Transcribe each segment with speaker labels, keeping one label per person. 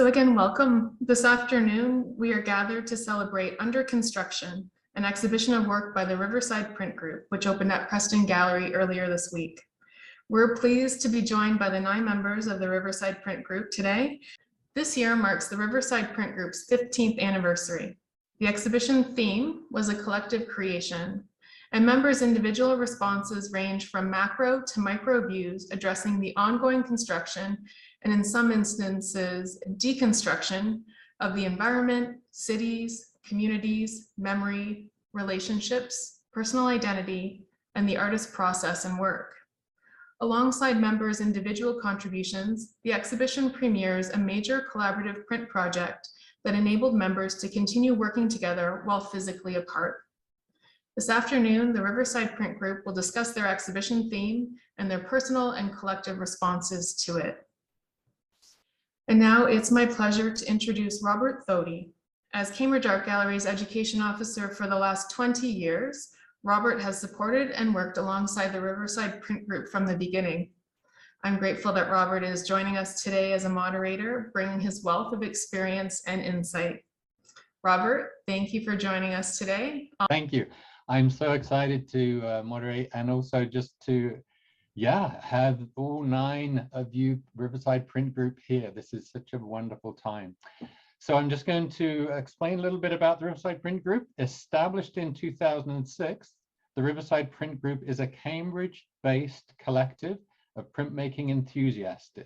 Speaker 1: So again, welcome. This afternoon, we are gathered to celebrate Under Construction, an exhibition of work by the Riverside Print Group, which opened at Preston Gallery earlier this week. We're pleased to be joined by the 9 members of the Riverside Print Group today. This year marks the Riverside Print Group's 15th anniversary. The exhibition theme was a collective creation, and members' individual responses range from macro to micro views addressing the ongoing construction and in some instances, deconstruction of the environment, cities, communities, memory, relationships, personal identity, and the artist's process and work. Alongside members' individual contributions, the exhibition premieres a major collaborative print project that enabled members to continue working together while physically apart. This afternoon, the Riverside Print Group will discuss their exhibition theme and their personal and collective responses to it. And now it's my pleasure to introduce Robert Thody. As Cambridge Art Gallery's education officer for the last 20 years, Robert has supported and worked alongside the Riverside Print Group from the beginning. I'm grateful that Robert is joining us today as a moderator, bringing his wealth of experience and insight. Robert, thank you for joining us today.
Speaker 2: Thank you. I'm so excited to moderate and also just to have all 9 of you Riverside Print Group here. This is such a wonderful time. So I'm just going to explain a little bit about the Riverside Print Group. Established in 2006, the Riverside Print Group is a Cambridge-based collective of printmaking enthusiasts.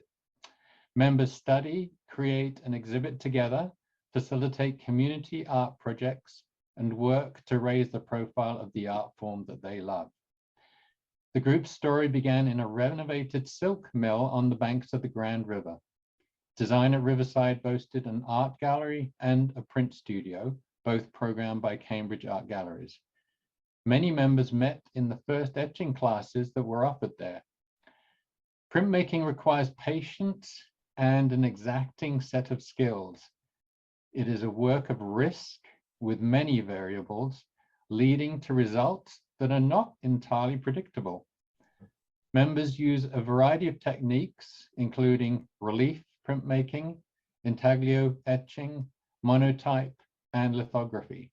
Speaker 2: Members study, create, and exhibit together, facilitate community art projects, and work to raise the profile of the art form that they love. The group's story began in a renovated silk mill on the banks of the Grand River. Design at Riverside boasted an art gallery and a print studio, both programmed by Cambridge Art Galleries. Many members met in the first etching classes that were offered there. Printmaking requires patience and an exacting set of skills. It is a work of risk with many variables, leading to results that are not entirely predictable. Members use a variety of techniques, including relief printmaking, intaglio etching, monotype, and lithography,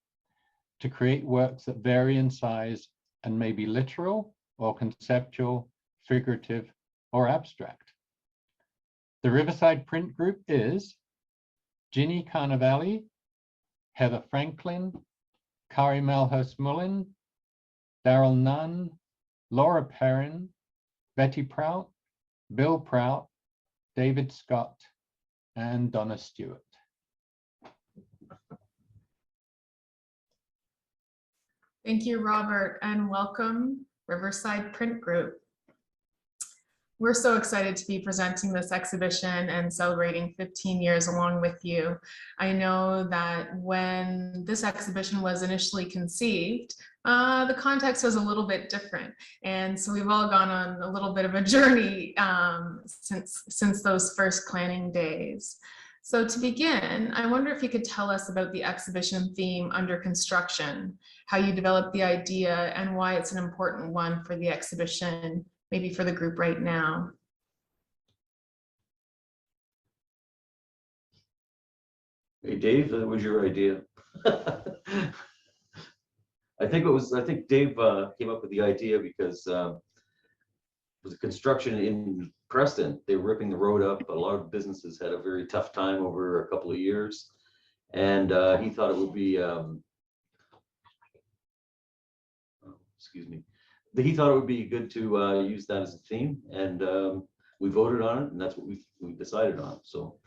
Speaker 2: to create works that vary in size and may be literal or conceptual, figurative, or abstract. The Riverside Print Group is Ginny Carnevale, Heather Franklin, Kari Melhus Mullin, Darryl Nunn, Laura Perrin, Betty Praught, Bill Praught, David Scott, and Donna Stewart.
Speaker 1: Thank you, Robert, and welcome, Riverside Print Group. We're so excited to be presenting this exhibition and celebrating 15 years along with you. I know that when this exhibition was initially conceived, the context was a little bit different. And so we've all gone on a little bit of a journey since those first planning days. So to begin, I wonder if you could tell us about the exhibition theme Under Construction, how you developed the idea and why it's an important one for the exhibition, maybe for the group right now.
Speaker 3: Hey, Dave, that was your idea. I think Dave came up with the idea because it was a construction in Preston. They were ripping the road up. A lot of businesses had a very tough time over a couple of years. And he thought it would be, he thought it would be good to use that as a theme, and we voted on it, and that's what we decided on. So,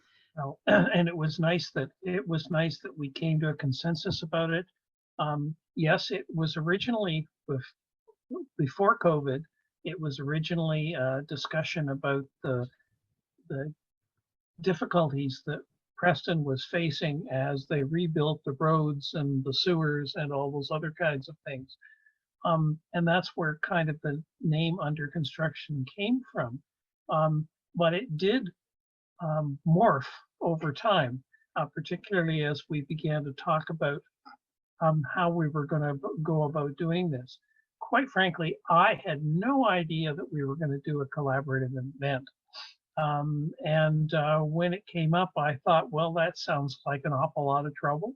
Speaker 4: and it was nice that we came to a consensus about it. Yes, it was originally before COVID. It was originally a discussion about the difficulties that Preston was facing as they rebuilt the roads and the sewers and all those other kinds of things. And that's where kind of the name Under Construction came from. But it did morph over time, particularly as we began to talk about how we were going to go about doing this. Quite frankly, I had no idea that we were going to do a collaborative event. When it came up, I thought, well, that sounds like an awful lot of trouble.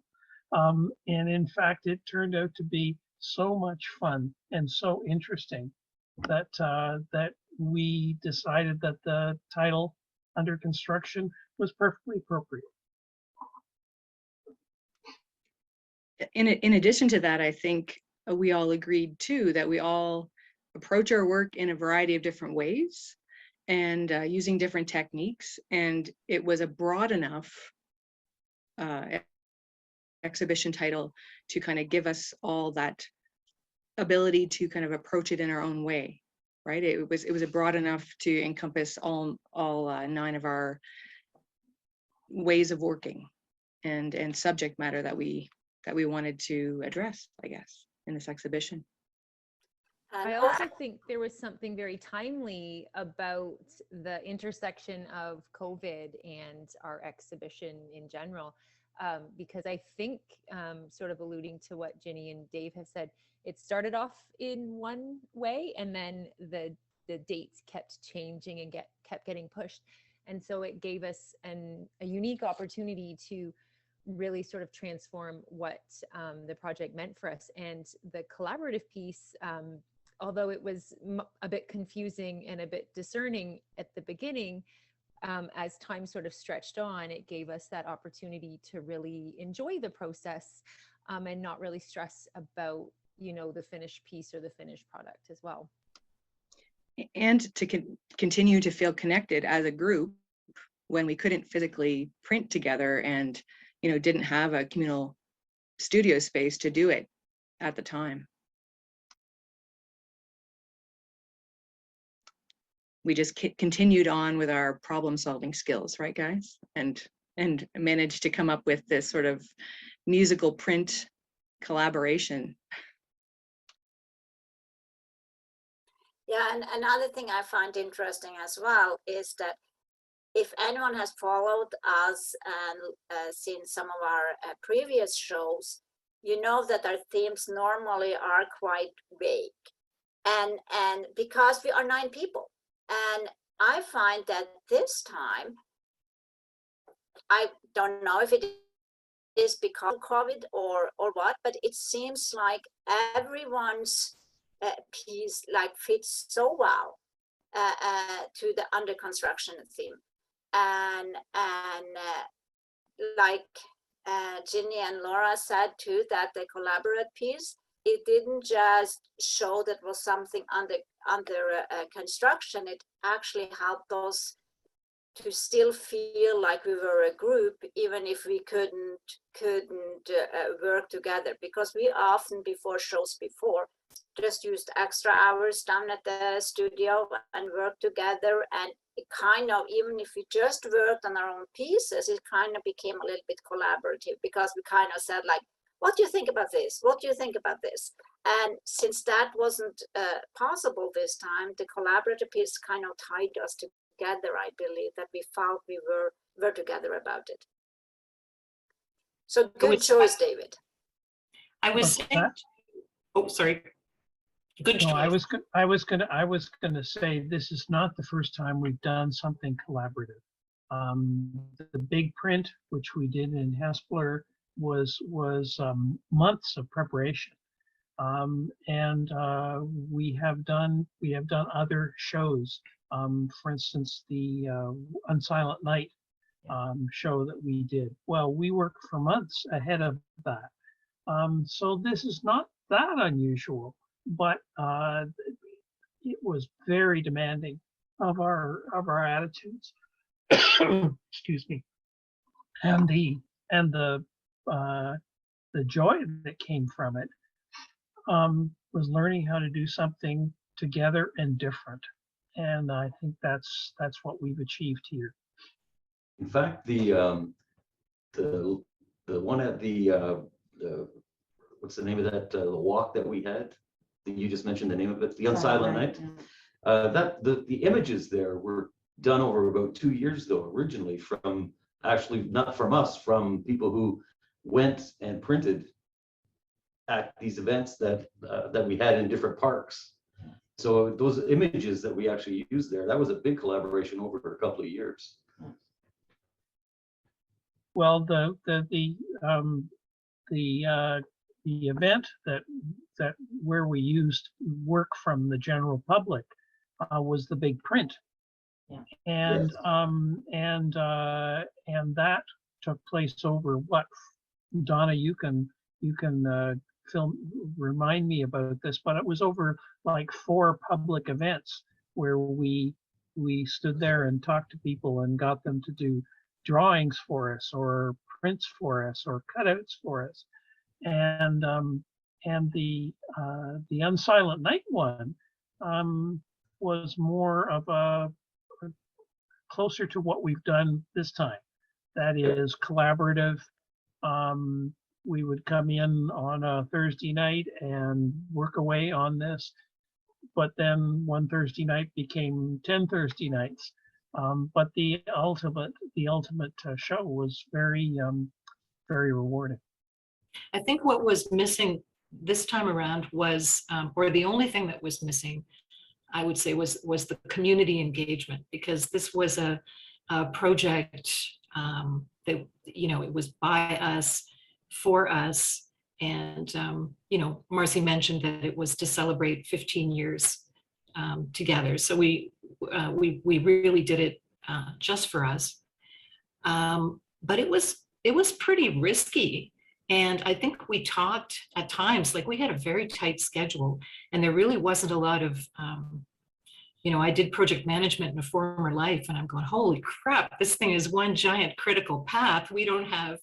Speaker 4: And in fact, it turned out to be so much fun and so interesting that that we decided that the title Under Construction was perfectly appropriate.
Speaker 5: In addition to that, I think we all agreed too that we all approach our work in a variety of different ways and using different techniques. And it was a broad enough exhibition title to kind of give us all that ability to kind of approach it in our own way, right? It was a broad enough to encompass all 9 of our ways of working and subject matter that we wanted to address, I guess, in this exhibition.
Speaker 6: I also think there was something very timely about the intersection of COVID and our exhibition in general, because I think, sort of alluding to what Ginny and Dave have said, it started off in one way and then the dates kept changing and kept getting pushed. And so it gave us a unique opportunity to really sort of transform what the project meant for us. And the collaborative piece, although it was a bit confusing and a bit discerning at the beginning, as time sort of stretched on, it gave us that opportunity to really enjoy the process and not really stress about, the finished piece or the finished product as well.
Speaker 5: And to continue to feel connected as a group when we couldn't physically print together and, didn't have a communal studio space to do it at the time. We just continued on with our problem-solving skills, right, guys? And managed to come up with this sort of musical print collaboration.
Speaker 7: Yeah, and another thing I find interesting as well is that if anyone has followed us and seen some of our previous shows, you know that our themes normally are quite vague, and because we are 9 people. And I find that this time, I don't know if it is because of COVID or what, but it seems like everyone's piece fits so well to the under construction theme. And like Ginny and Laura said too, that the collaborative piece, it didn't just show that was something under construction. It actually helped us to still feel like we were a group, even if we couldn't work together, because we often before shows just used extra hours down at the studio and worked together. And it kind of, even if we just worked on our own pieces, it kind of became a little bit collaborative, because we kind of said like, what do you think about this? What do you think about this? And since that wasn't possible this time, the collaborative piece kind of tied us together, I believe, that we felt we were together about it. So good choice, David.
Speaker 8: I was saying, oh, sorry. Good choice.
Speaker 4: No, I was gonna say this is not the first time we've done something collaborative. The big print, which we did in Hespeler, was months of preparation, and we have done other shows. For instance, the Unsilent Night show that we did. Well, we worked for months ahead of that, so this is not that unusual, but it was very demanding of our attitudes. Excuse me, and the joy that came from it was learning how to do something together and different, and I think that's what we've achieved here.
Speaker 3: In fact, the one at the what's the name of that the walk that we had? You just mentioned the name of it, the Unsilent Night. That the images there were done over about 2 years though, originally, from actually not from us, from people who went and printed at these events that we had in different parks. so those images that we actually used there, that was a big collaboration over a couple of years.
Speaker 4: Well, the event that where we used work from the general public was the big print.
Speaker 8: Yeah.
Speaker 4: And
Speaker 3: Yes.
Speaker 4: And that took place over what, Donna, you can remind me about this, but it was over like 4 public events where we stood there and talked to people and got them to do drawings for us or prints for us or cutouts for us. And the Unsilent Night one was more of a closer to what we've done this time. That is collaborative. We would come in on a Thursday night and work away on this, but then one Thursday night became 10 Thursday nights. But the ultimate show was very rewarding.
Speaker 8: I think what was missing this time around was, or the only thing that was missing, I would say, was the community engagement, because this was a project that, you know, it was by us, for us. And, you know, Marcie mentioned that it was to celebrate 15 years together. So we really did it just for us. But it was pretty risky. And I think we talked at times, like we had a very tight schedule and there really wasn't a lot of, you know, I did project management in a former life and I'm going, holy crap, this thing is one giant critical path. We don't have,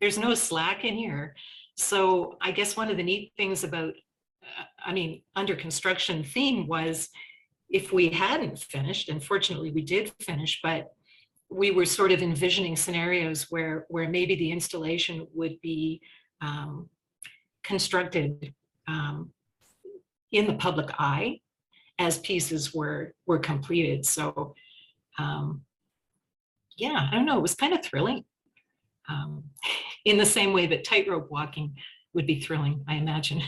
Speaker 8: there's no slack in here. So I guess one of the neat things about, I mean, under construction theme was if we hadn't finished, and fortunately we did finish, but we were sort of envisioning scenarios where maybe the installation would be constructed in the public eye as pieces were completed. So yeah, I don't know, it was kind of thrilling. In the same way that tightrope walking would be thrilling, I imagine.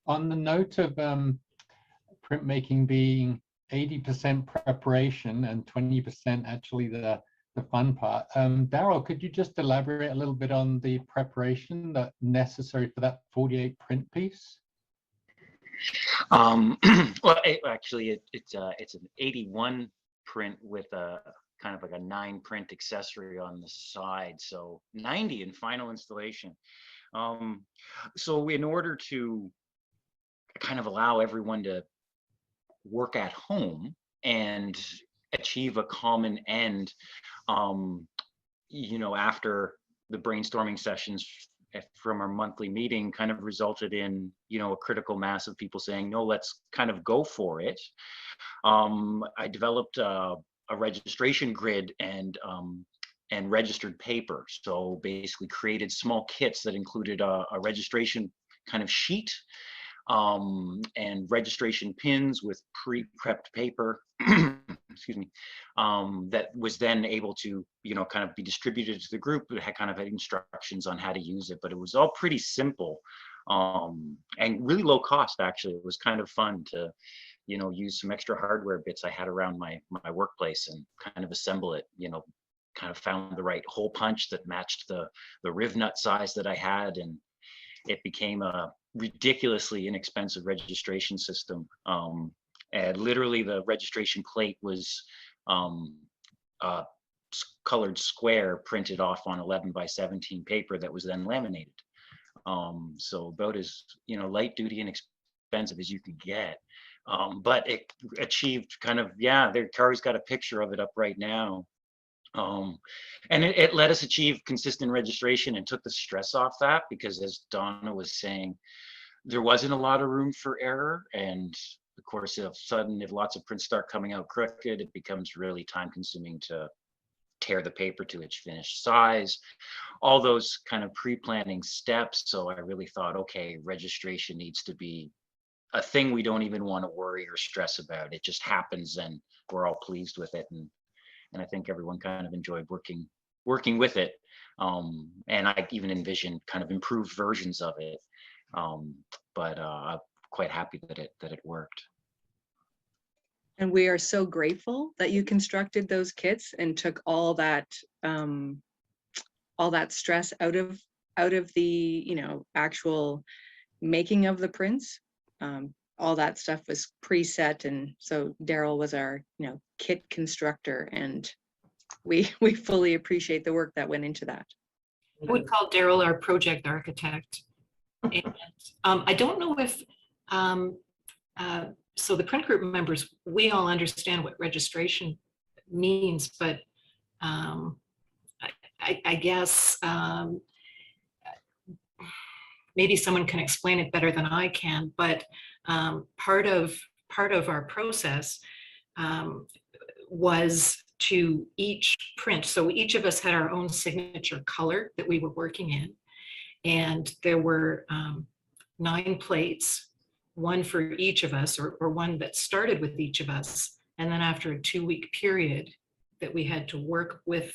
Speaker 2: On the note of printmaking being 80% preparation and 20% actually the fun part, Darryl, could you just elaborate a little bit on the preparation that necessary for that 48 print piece?
Speaker 9: Well, actually, it's an 81 print with a kind of like a 9 print accessory on the side, so 90 in final installation. So in order to kind of allow everyone to work at home and achieve a common end, you know, after the brainstorming sessions from our monthly meeting kind of resulted in, you know, a critical mass of people saying, no, let's kind of go for it. I developed a registration grid and registered paper. So basically created small kits that included a registration kind of sheet and registration pins with pre-prepped paper, excuse me, that was then able to, you know, kind of be distributed to the group. It had kind of had instructions on how to use it, but it was all pretty simple and really low cost. Actually, it was kind of fun to, you know, use some extra hardware bits I had around my workplace and kind of assemble it, you know, kind of found the right hole punch that matched the riv nut size that I had, and it became a ridiculously inexpensive registration system. And literally the registration plate was a colored square printed off on 11 by 17 paper that was then laminated. So about as, you know, light duty and expensive as you could get. But it achieved kind of, yeah, there, Kari's got a picture of it up right now. And it let us achieve consistent registration and took the stress off that, because as Donna was saying, there wasn't a lot of room for error. And of course, if lots of prints start coming out crooked, it becomes really time consuming to tear the paper to its finished size, all those kind of pre-planning steps. So I really thought, okay, registration needs to be a thing we don't even want to worry or stress about. It just happens and we're all pleased with it. And I think everyone kind of enjoyed working working with it. And I even envisioned kind of improved versions of it. But I'm quite happy that it worked.
Speaker 5: And we are so grateful that you constructed those kits and took all that stress out of the, you know, actual making of the prints. All that stuff was preset, and so Darryl was our, you know, kit constructor, and we fully appreciate the work that went into that.
Speaker 8: I would call Darryl our project architect. And I don't know if so the print group members, we all understand what registration means, but I guess maybe someone can explain it better than I can, but part of our process was to each print. So each of us had our own signature color that we were working in. And there were 9 plates, one for each of us, or one that started with each of us. And then after a 2-week period that we had to work with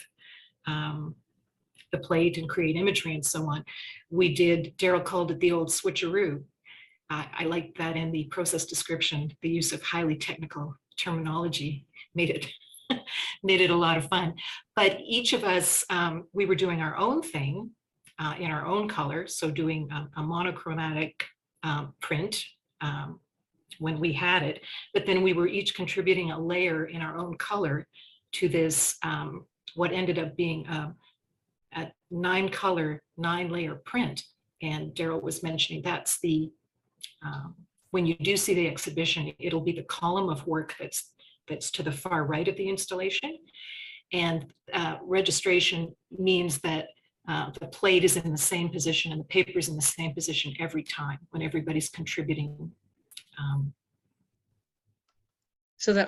Speaker 8: the plate and create imagery and so on, we did, Darryl called it the old switcheroo. I like that in the process description, the use of highly technical terminology made it made it a lot of fun. But each of us, we were doing our own thing in our own color. So doing a monochromatic print when we had it, but then we were each contributing a layer in our own color to this, what ended up being a 9-color, 9-layer print. And Darryl was mentioning that's the, when you do see the exhibition, it'll be the column of work that's to the far right of the installation. And registration means that the plate is in the same position and the paper is in the same position every time when everybody's contributing.
Speaker 5: So that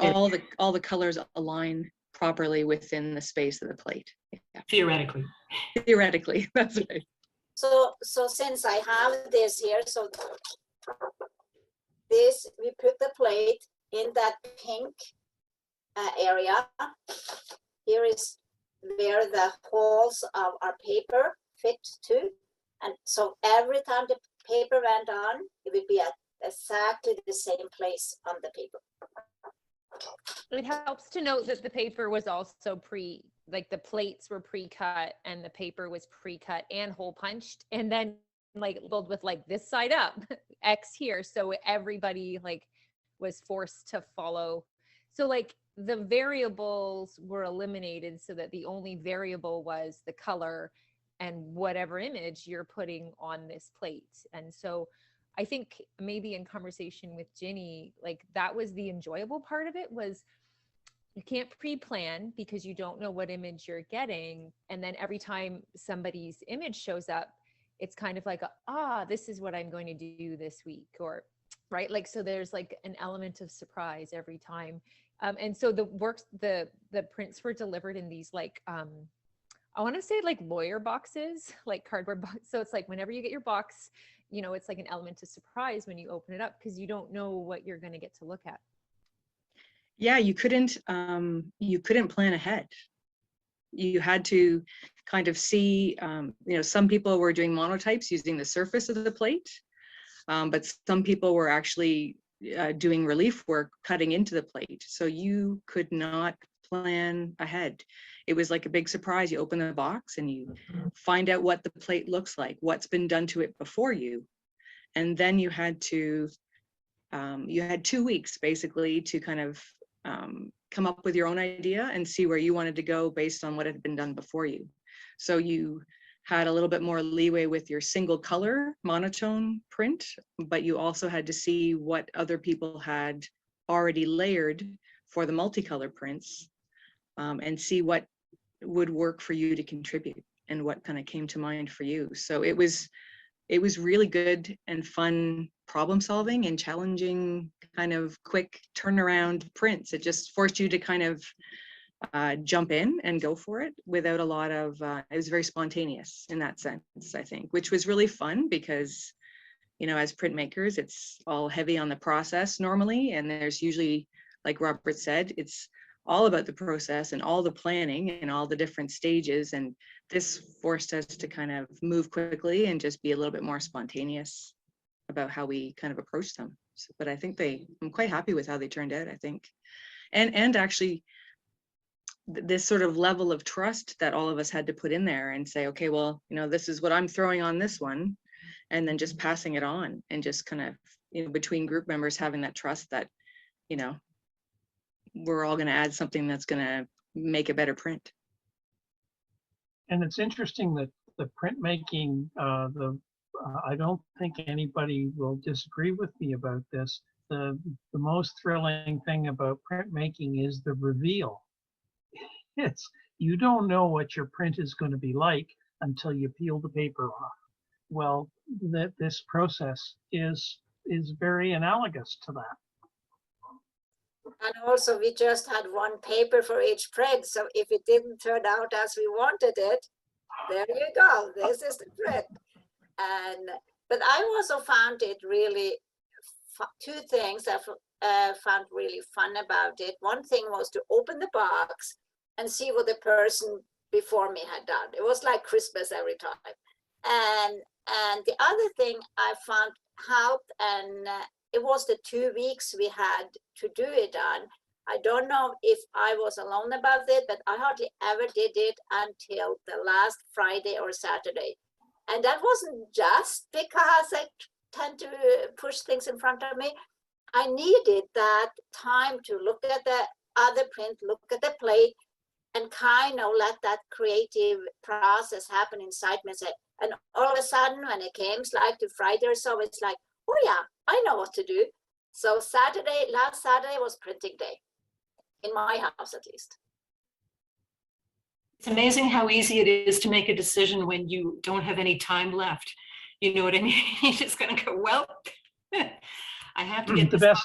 Speaker 5: all the colors align properly within the space of the plate. Yeah.
Speaker 8: Theoretically.
Speaker 5: Theoretically, that's right.
Speaker 7: So since I have this here, so this, we put the plate in that pink area. Here is where the holes of our paper fit to. And so every time the paper went on, it would be at exactly the same place on the paper.
Speaker 6: It helps to note that the paper was also like the plates were pre-cut and the paper was pre-cut and hole punched, and then like labeled with like this side up, X here. So everybody like was forced to follow. So like the variables were eliminated so that the only variable was the color and whatever image you're putting on this plate. And so I think maybe in conversation with Ginny, like that was the enjoyable part of it, was you can't pre-plan because you don't know what image you're getting. And then every time somebody's image shows up, it's kind of like, this is what I'm going to do this week, or right. Like, so there's like an element of surprise every time. And so the prints were delivered in these like, I want to say like lawyer boxes, like cardboard box. So it's like whenever you get your box, you know, it's like an element of surprise when you open it up because you don't know what you're going to get to look at.
Speaker 5: Yeah, you couldn't plan ahead. You had to kind of see, you know, some people were doing monotypes using the surface of the plate, but some people were actually doing relief work cutting into the plate. So you could not plan ahead. It was like a big surprise. You open the box and you find out what the plate looks like, what's been done to it before you. And then you had 2 weeks basically to kind of come up with your own idea and see where you wanted to go based on what had been done before you. So you had a little bit more leeway with your single color monotone print, but you also had to see what other people had already layered for the multicolor prints, and see what would work for you to contribute and what kind of came to mind for you. So it was really good and fun problem solving and challenging kind of quick turnaround prints. It just forced you to kind of jump in and go for it without a lot of, it was very spontaneous in that sense, I think, which was really fun because, you know, as printmakers, it's all heavy on the process normally. And there's usually, like Robert said, it's all about the process and all the planning and all the different stages. And this forced us to kind of move quickly and just be a little bit more spontaneous about how we kind of approach them. So, but I think I'm quite happy with how they turned out, I think. And actually this sort of level of trust that all of us had to put in there and say, okay, well, you know, this is what I'm throwing on this one, and then just passing it on, and just kind of, you know, between group members having that trust that, you know, we're all going to add something that's going to make a better print.
Speaker 4: And it's interesting that the printmaking, I don't think anybody will disagree with me about this. The most thrilling thing about printmaking is the reveal. You don't know what your print is going to be like until you peel the paper off. Well, this process is very analogous to that.
Speaker 7: And also, we just had one paper for each print. So if it didn't turn out as we wanted it, there you go. This is the print. But I also found it really, two things I found really fun about it. One thing was to open the box and see what the person before me had done. It was like Christmas every time. And the other thing I found helped, and it was the 2 weeks we had to do it on. I don't know if I was alone about it, but I hardly ever did it until the last Friday or Saturday. And that wasn't just because I tend to push things in front of me. I needed that time to look at the other print, look at the plate, and kind of let that creative process happen inside me. And all of a sudden, when it came like to Friday or so, it's like, oh yeah, I know what to do. So last Saturday was printing day, in my house at least.
Speaker 8: It's amazing how easy it is to make a decision when you don't have any time left. You know what I mean? You're just gonna go, well, I have to get
Speaker 4: The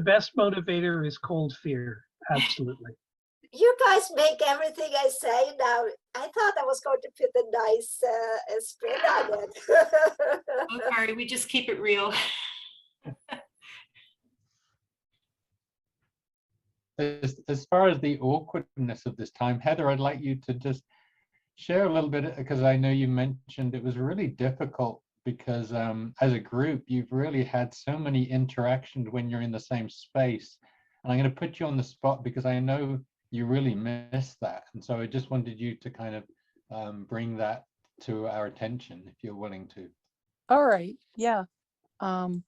Speaker 4: best motivator is cold fear. Absolutely.
Speaker 7: You guys make everything I say now. I thought I was going to put a nice spin on it.
Speaker 8: Oh, Kari, we just keep it real.
Speaker 2: As far as the awkwardness of this time, Heather, I'd like you to just share a little bit, because I know you mentioned it was really difficult because as a group, you've really had so many interactions when you're in the same space. And I'm going to put you on the spot because I know you really miss that. And so I just wanted you to kind of bring that to our attention, if you're willing to.
Speaker 10: All right. Yeah. I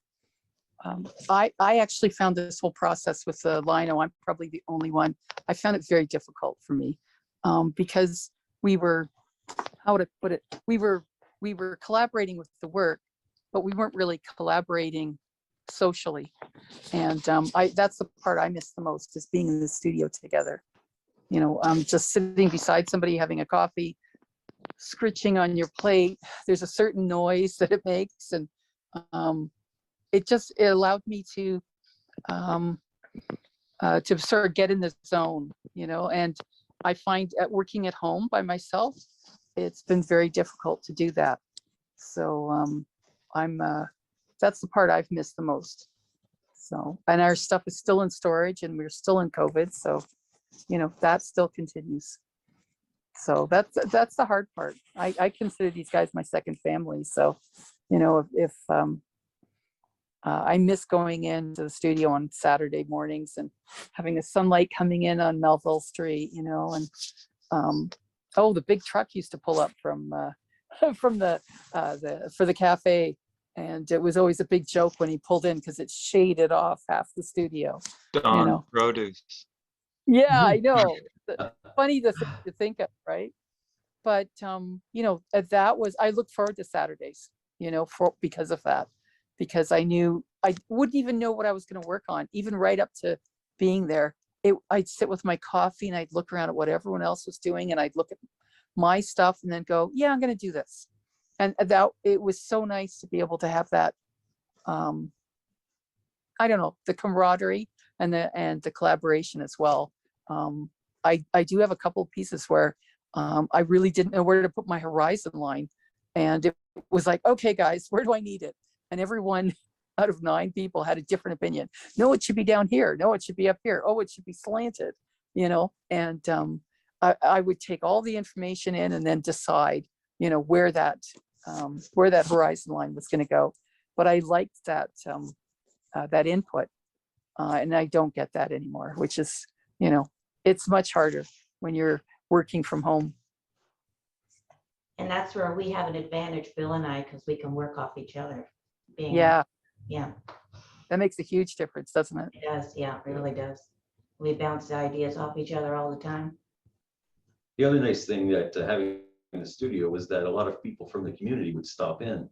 Speaker 10: actually found this whole process with the lino, I'm probably the only one. I found it very difficult for me because we were, how to put it, we were collaborating with the work, but we weren't really collaborating socially. And that's the part I miss the most, is being in the studio together. You know, just sitting beside somebody, having a coffee, scritching on your plate. There's a certain noise that it makes, and it allowed me to sort of get in the zone, you know. And I find at working at home by myself, it's been very difficult to do that. So that's the part I've missed the most. So, and our stuff is still in storage, and we're still in COVID, so you know that still continues. So that's the hard part. I consider these guys my second family. So, you know, if I miss going into the studio on Saturday mornings and having the sunlight coming in on Melville Street, you know, and oh, the big truck used to pull up from for the cafe, and it was always a big joke when he pulled in because it shaded off half the studio.
Speaker 9: Don
Speaker 10: you know?
Speaker 9: Produce.
Speaker 10: Yeah, I know. Funny to think of, right? But you know, I looked forward to Saturdays, you know, because of that, because I knew I wouldn't even know what I was going to work on, even right up to being there. I'd sit with my coffee and I'd look around at what everyone else was doing, and I'd look at my stuff and then go, yeah, I'm going to do this. And that it was so nice to be able to have that. I don't know, the camaraderie and the collaboration as well. I do have a couple of pieces where I really didn't know where to put my horizon line, and it was like, okay, guys, where do I need it? And everyone out of 9 people had a different opinion. No, it should be down here. No, it should be up here. Oh, it should be slanted, you know, and I would take all the information in and then decide, you know, where that horizon line was going to go. But I liked that, that input. And I don't get that anymore, which is, you know, it's much harder when you're working from home.
Speaker 11: And that's where we have an advantage, Bill and I, because we can work off each other.
Speaker 10: Yeah.
Speaker 11: Yeah.
Speaker 10: That makes a huge difference, doesn't it?
Speaker 11: It does. Yeah, it really does. We bounce the ideas off each other all the time.
Speaker 3: The other nice thing that having in the studio was that a lot of people from the community would stop in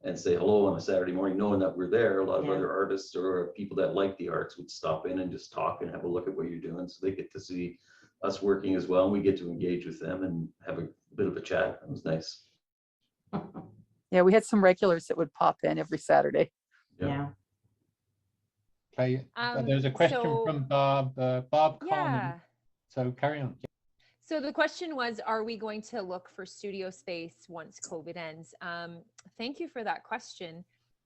Speaker 3: and say hello on a Saturday morning, knowing that we're there. A lot of
Speaker 11: Yeah.
Speaker 3: other artists or people that like the arts would stop in and just talk and have a look at what you're doing. So they get to see us working as well. And we get to engage with them and have a bit of a chat. It was nice.
Speaker 10: Yeah, we had some regulars that would pop in every Saturday.
Speaker 11: Yeah.
Speaker 2: Okay, there's a question
Speaker 6: so-
Speaker 2: from Bob Carmen.
Speaker 6: Yeah.
Speaker 2: So carry on.
Speaker 6: So the question was, are we going to look for studio space once COVID ends? Thank you for that question.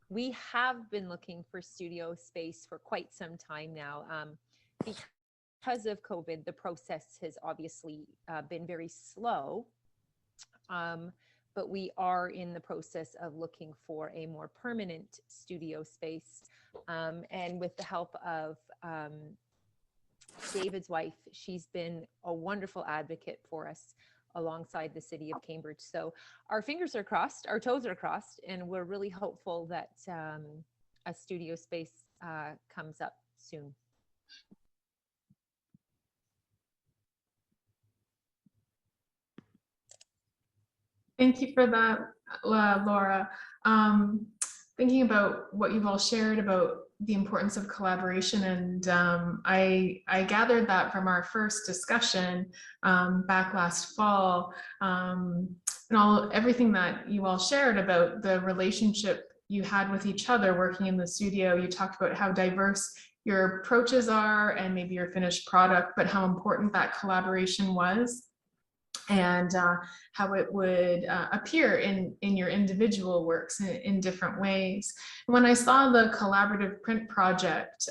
Speaker 6: We have been looking for studio space for quite some time now. Because of COVID, the process has obviously been very slow. But we are in the process of looking for a more permanent studio space. And with the help of David's wife, she's been a wonderful advocate for us alongside the city of Cambridge. So our fingers are crossed, our toes are crossed, and we're really hopeful that a studio space comes up soon.
Speaker 1: Thank you for that, Laura. Thinking about what you've all shared about the importance of collaboration, and I gathered that from our first discussion back last fall, and everything that you all shared about the relationship you had with each other working in the studio. You talked about how diverse your approaches are and maybe your finished product, but how important that collaboration was, and how it would appear in your individual works in different ways. When I saw the collaborative print project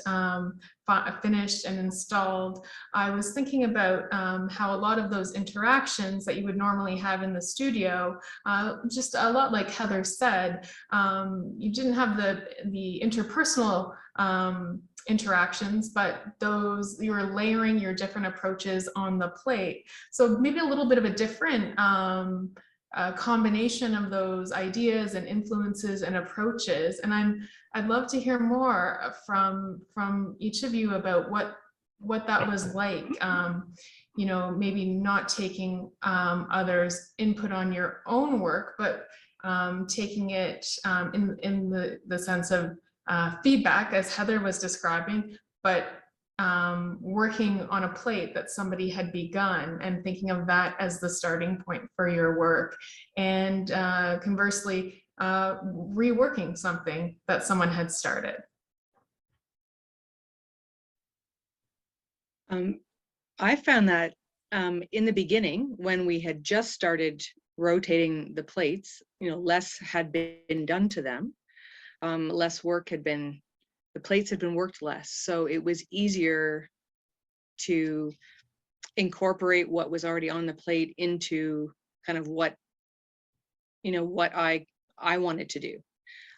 Speaker 1: finished and installed, I was thinking about how a lot of those interactions that you would normally have in the studio, just a lot like Heather said, you didn't have the interpersonal interactions, but you were layering your different approaches on the plate. So maybe a little bit of a different combination of those ideas and influences and approaches. And I'd love to hear more from each of you about what that was like. You know, maybe not taking others' input on your own work, but taking it in the sense of feedback, as Heather was describing, but working on a plate that somebody had begun and thinking of that as the starting point for your work, and conversely, reworking something that someone had started.
Speaker 5: I found that in the beginning, when we had just started rotating the plates, you know, less had been done to them. Less work had been, the plates had been worked less. So it was easier to incorporate what was already on the plate into kind of what, you know, what I wanted to do.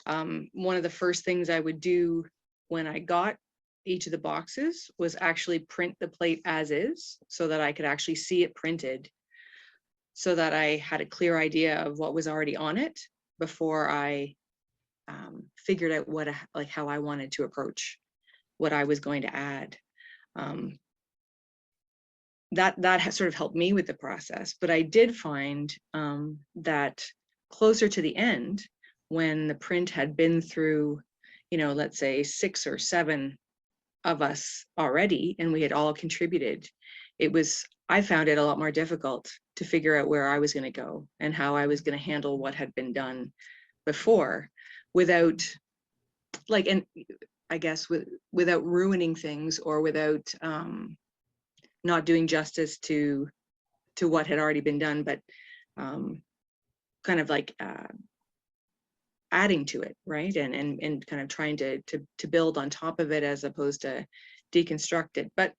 Speaker 5: One of the first things I would do when I got each of the boxes was actually print the plate as is, so that I could actually see it printed, so that I had a clear idea of what was already on it before I figured out how I wanted to approach what I was going to add. That has sort of helped me with the process, but I did find that closer to the end, when the print had been through, you know, let's say 6 or 7 of us already, and we had all contributed, I found it a lot more difficult to figure out where I was going to go and how I was going to handle what had been done before, without, like, and I guess without ruining things, or without not doing justice to what had already been done, but kind of like adding to it, right? And kind of trying to build on top of it as opposed to deconstruct it. But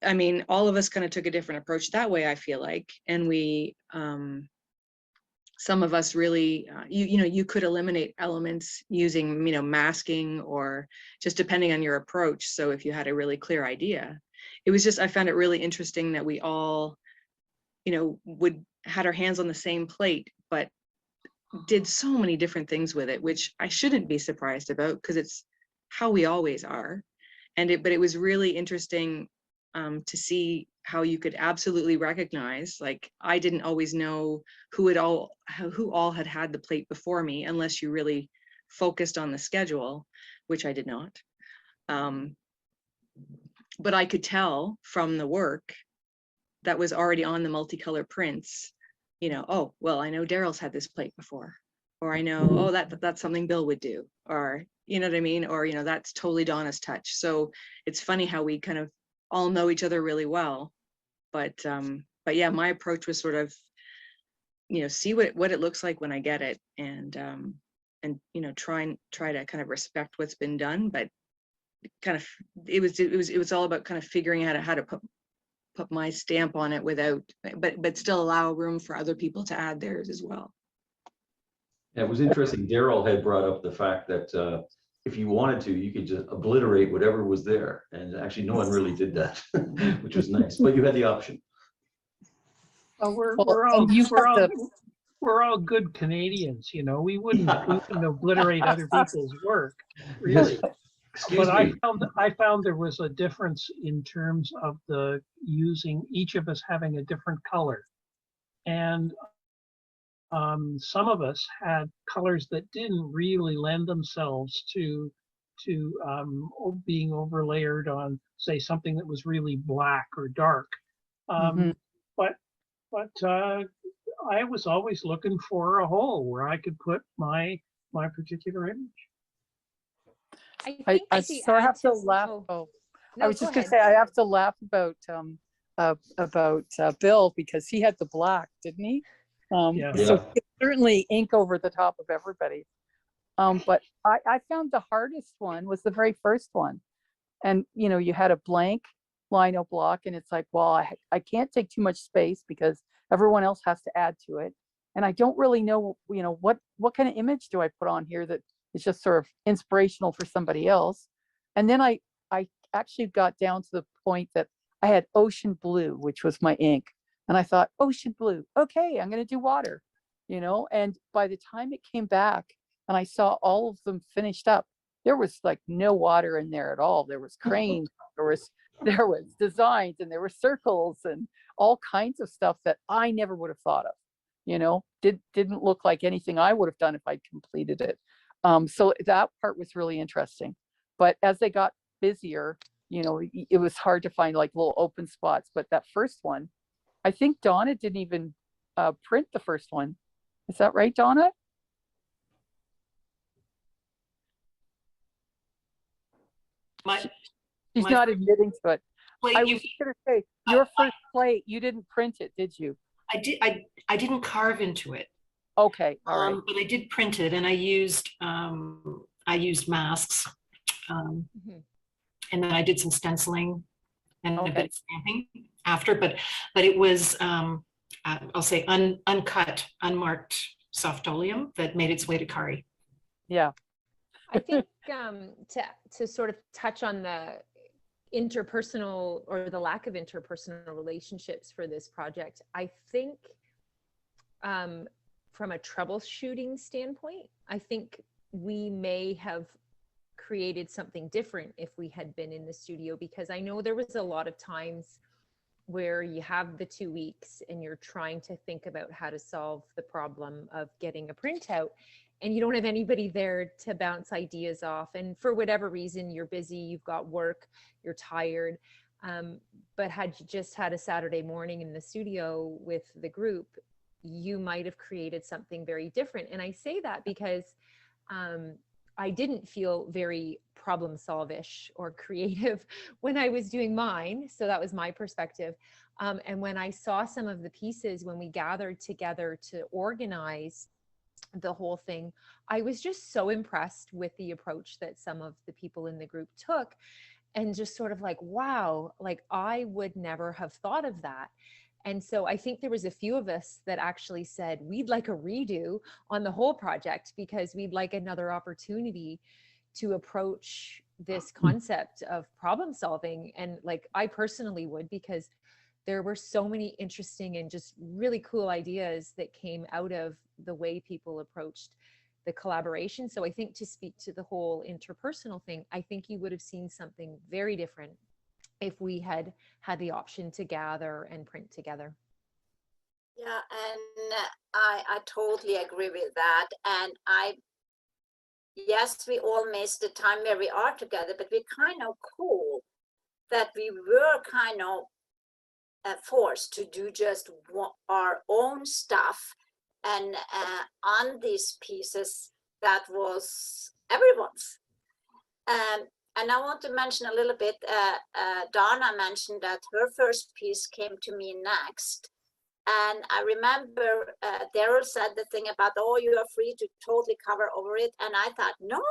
Speaker 5: I mean, all of us kind of took a different approach that way, I feel like. And we, some of us really, you know, you could eliminate elements using, you know, masking or just depending on your approach. So if you had a really clear idea, it was just, I found it really interesting that we all, you know, had our hands on the same plate, but did so many different things with it, which I shouldn't be surprised about because it's how we always are. But it was really interesting to see how you could absolutely recognize, like, I didn't always know who all had the plate before me unless you really focused on the schedule, which I did not. But I could tell from the work that was already on the multicolor prints, you know, oh, well, I know Darryl's had this plate before, or I know, oh, that's something Bill would do, or, you know what I mean? Or, you know, that's totally Donna's touch. So it's funny how we kind of all know each other really well. But yeah, my approach was sort of, you know, see what it looks like when I get it, and you know, try to kind of respect what's been done, but kind of it was all about kind of figuring out how to put my stamp on it without, but still allow room for other people to add theirs as well.
Speaker 3: Yeah, it was interesting. Darryl had brought up the fact that if you wanted to, you could just obliterate whatever was there. And actually, no one really did that, which was nice. But you had the option.
Speaker 4: Well, we're all good Canadians, you know. We wouldn't obliterate other people's work, really.
Speaker 3: Excuse
Speaker 4: But
Speaker 3: me.
Speaker 4: I found there was a difference in terms of each of us having a different color. And some of us had colors that didn't really lend themselves to being overlayered on, say, something that was really black or dark. But I was always looking for a hole where I could put my particular image.
Speaker 10: I have to laugh. I was just going to say, I have to laugh about Bill, because he had the black, didn't he? So he certainly ink over the top of everybody. But I found the hardest one was the very first one. And, you know, you had a blank lino block, and it's like, well, I can't take too much space because everyone else has to add to it. And I don't really know, you know, what kind of image do I put on here that is just sort of inspirational for somebody else. And then I actually got down to the point that I had ocean blue, which was my ink. And I thought, ocean blue, okay, I'm going to do water, you know. And by the time it came back and I saw all of them finished up, there was like no water in there at all. There was crane, there was designs, and there were circles and all kinds of stuff that I never would have thought of, you know. Didn't look like anything I would have done if I'd completed it. So that part was really interesting. But as they got busier, you know, it was hard to find like little open spots. But that first one, I think Donna didn't even print the first one. Is that right, Donna? She's not admitting to it. I was just going to say, your first plate, you didn't print it, did you?
Speaker 8: I didn't carve into it.
Speaker 10: Okay, all right.
Speaker 8: But I did print it, and I used masks, and then I did some stenciling and a bit of stamping after. But it was I'll say uncut, unmarked soft oleum that made its way to Kari.
Speaker 10: Yeah,
Speaker 6: I think to sort of touch on the interpersonal or the lack of interpersonal relationships for this project, I think from a troubleshooting standpoint, I think we may have created something different if we had been in the studio, because I know there was a lot of times where you have the 2 weeks and you're trying to think about how to solve the problem of getting a printout, and you don't have anybody there to bounce ideas off. And for whatever reason, you're busy, you've got work, you're tired. But had you just had a Saturday morning in the studio with the group, you might have created something very different. And I say that because I didn't feel very problem solve-ish or creative when I was doing mine. So that was my perspective. And when I saw some of the pieces, when we gathered together to organize the whole thing, I was just so impressed with the approach that some of the people in the group took, and just sort of like, wow, like I would never have thought of that. And so I think there was a few of us that actually said we'd like a redo on the whole project, because we'd like another opportunity to approach this concept of problem solving. And like I personally would, because there were so many interesting and just really cool ideas that came out of the way people approached the collaboration. So I think, to speak to the whole interpersonal thing, I think you would have seen something very different if we had had the option to gather and print together.
Speaker 7: Yeah, and I totally agree with that. And yes, we all miss the time where we are together, but we're kind of cool that we were kind of forced to do just our own stuff. And on these pieces, that was everyone's. And I want to mention a little bit, Donna mentioned that her first piece came to me next. And I remember Darryl said the thing about, oh, you are free to totally cover over it. And I thought, no,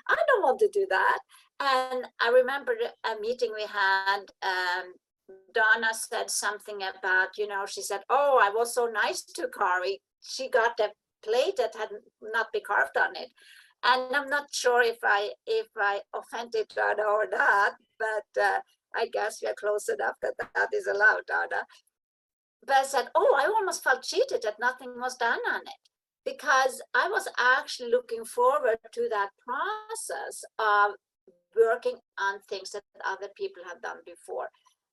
Speaker 7: I don't want to do that. And I remember a meeting we had, Donna said something about, she said, oh, I was so nice to Kari. She got a plate that had not been carved on it. And I'm not sure if I offended Donna or not, but I guess we are close enough that that is allowed, Donna. But I said, oh, I almost felt cheated that nothing was done on it, because I was actually looking forward to that process of working on things that other people have done before.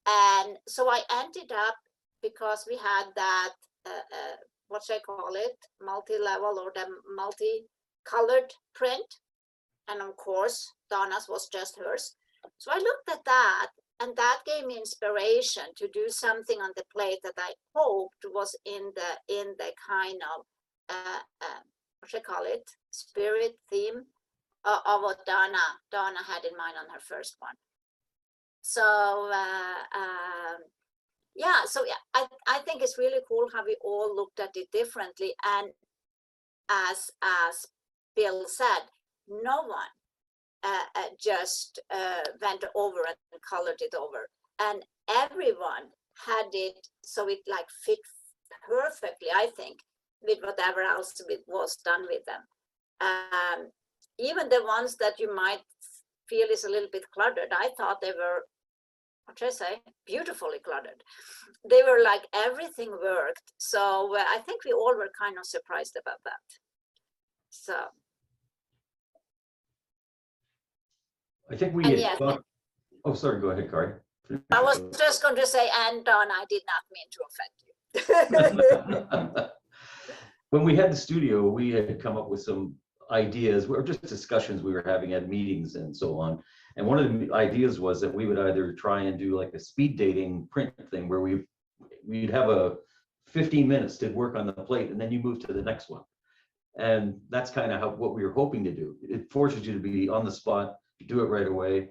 Speaker 7: And so I ended up, because we had that, what should I call it, multi-level or the multi-colored print. And of course, Donna's was just hers. So I looked at that, and that gave me inspiration to do something on the plate that I hoped was in the kind of, what should I call it, spirit theme of what Donna had in mind on her first one. So yeah, I think it's really cool how we all looked at it differently. And as Bill said, no one just went over and colored it over, and everyone had it so it like fit perfectly, I think, with whatever else was done with them. Even the ones that you might feel is a little bit cluttered, I thought they were, what should I say, beautifully cluttered. They were like everything worked. So I think we all were kind of surprised about that. So
Speaker 3: I think we
Speaker 7: and
Speaker 3: had
Speaker 7: yes,
Speaker 3: thought, oh, sorry, go ahead, Kari.
Speaker 7: I was just going to say, and Donna, I did not mean to offend you.
Speaker 3: When we had the studio, we had come up with some ideas, or just discussions we were having at meetings and so on. And one of the ideas was that we would either try and do like a speed dating print thing where we'd have a 15 minutes to work on the plate, and then you move to the next one. And that's kind of what we were hoping to do. It forces you to be on the spot, do it right away.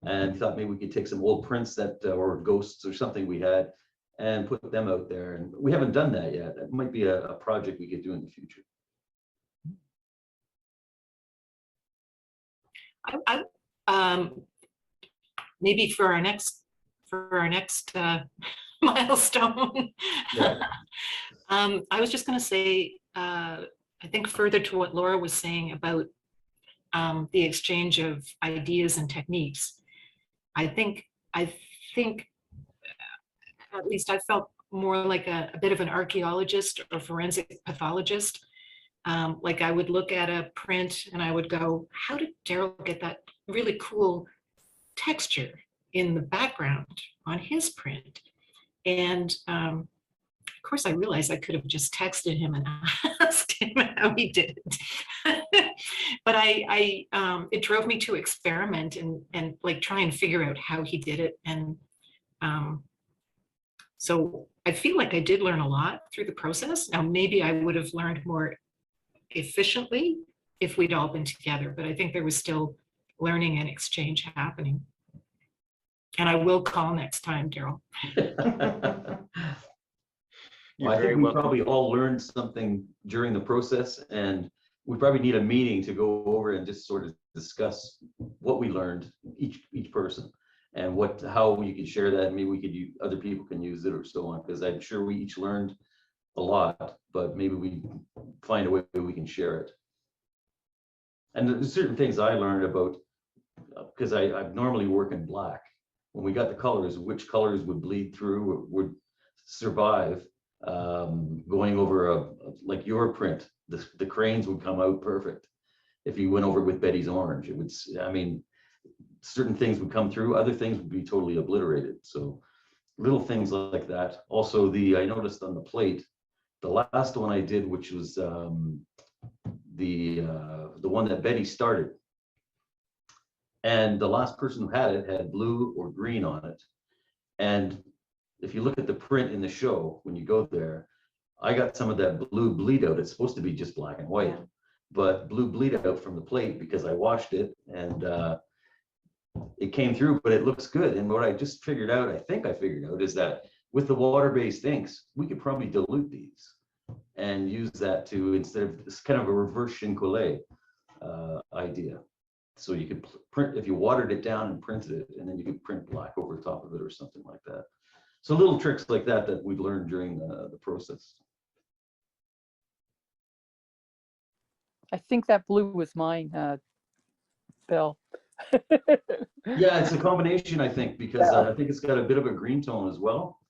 Speaker 3: And thought maybe we could take some old prints that or ghosts or something we had and put them out there. And we haven't done that yet. It might be a project we could do in the future.
Speaker 8: Maybe for our next milestone.
Speaker 3: Yeah.
Speaker 8: I was just going to say, I think further to what Laura was saying about the exchange of ideas and techniques. I think at least I felt more like a bit of an archaeologist or forensic pathologist. Like I would look at a print and I would go, how did Darryl get that really cool texture in the background on his print? And of course, I realized I could have just texted him and asked him how he did it. But it drove me to experiment and like try and figure out how he did it. And so I feel like I did learn a lot through the process. Now, maybe I would have learned more efficiently if we'd all been together, but I think there was still learning and exchange happening. And I will call next time, Darryl.
Speaker 9: You're
Speaker 3: I
Speaker 9: very
Speaker 3: think we
Speaker 9: welcome.
Speaker 3: probably all learned something during the process, and we probably need a meeting to go over and just sort of discuss what we learned, each person, and how you can share that. Maybe we could use, other people can use it or so on, because I'm sure we each learned a lot, but maybe we find a way we can share it. And there's certain things I learned about, because I normally work in black. When we got the colors, which colors would bleed through, would survive, going over like your print, the cranes would come out perfect. If you went over with Betty's orange, it would, I mean, certain things would come through, other things would be totally obliterated. So little things like that. Also, I noticed on the plate, the last one I did, which was the one that Betty started, and the last person who had it had blue or green on it. And if you look at the print in the show, when you go there, I got some of that blue bleed out. It's supposed to be just black and white, but blue bleed out from the plate because I washed it, and it came through, but it looks good. And what I just figured out, I think I figured out, is that with the water-based inks, we could probably dilute these and use that to, instead of, it's kind of a reverse chinquile idea. So you could print, if you watered it down and printed it, and then you could print black over top of it or something like that. So little tricks like that we've learned during the process.
Speaker 10: I think that blue was mine, Bill.
Speaker 3: Yeah, it's a combination, I think, because I think it's got a bit of a green tone as well.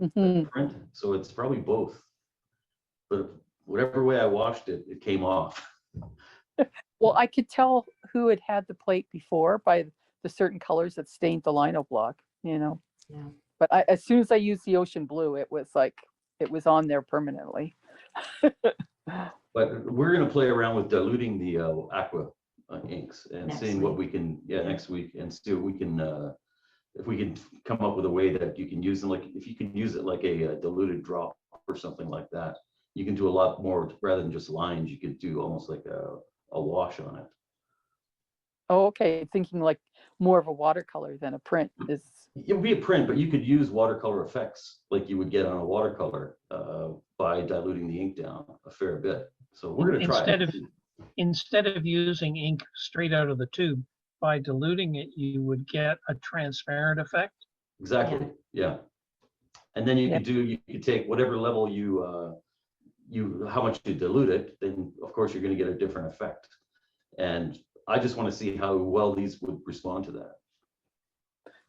Speaker 10: Mhm.
Speaker 3: Print, so it's probably both. But whatever way I washed it, it came off.
Speaker 10: Well, I could tell who had had the plate before by the certain colors that stained the lino block, you know.
Speaker 11: Yeah.
Speaker 10: But as soon as I used the ocean blue, it was like, it was on there permanently.
Speaker 3: But we're going to play around with diluting the aqua inks and
Speaker 11: Next
Speaker 3: seeing what
Speaker 11: week.
Speaker 3: we can, next week, and see what we can, if we can come up with a way that you can use them, like if you can use it like a diluted drop or something like that, you can do a lot more rather than just lines. You could do almost like a wash on it.
Speaker 10: Oh, okay. Thinking like more of a watercolor than a print is.
Speaker 3: It would be a print, but you could use watercolor effects like you would get on a watercolor by diluting the ink down a fair bit. So we're going to try it.
Speaker 4: Instead of using ink straight out of the tube, by diluting it, you would get a transparent effect.
Speaker 3: Exactly. Yeah. And then you could do, you could take whatever level how much you dilute it, then of course you're going to get a different effect. And I just want to see how well these would respond to that.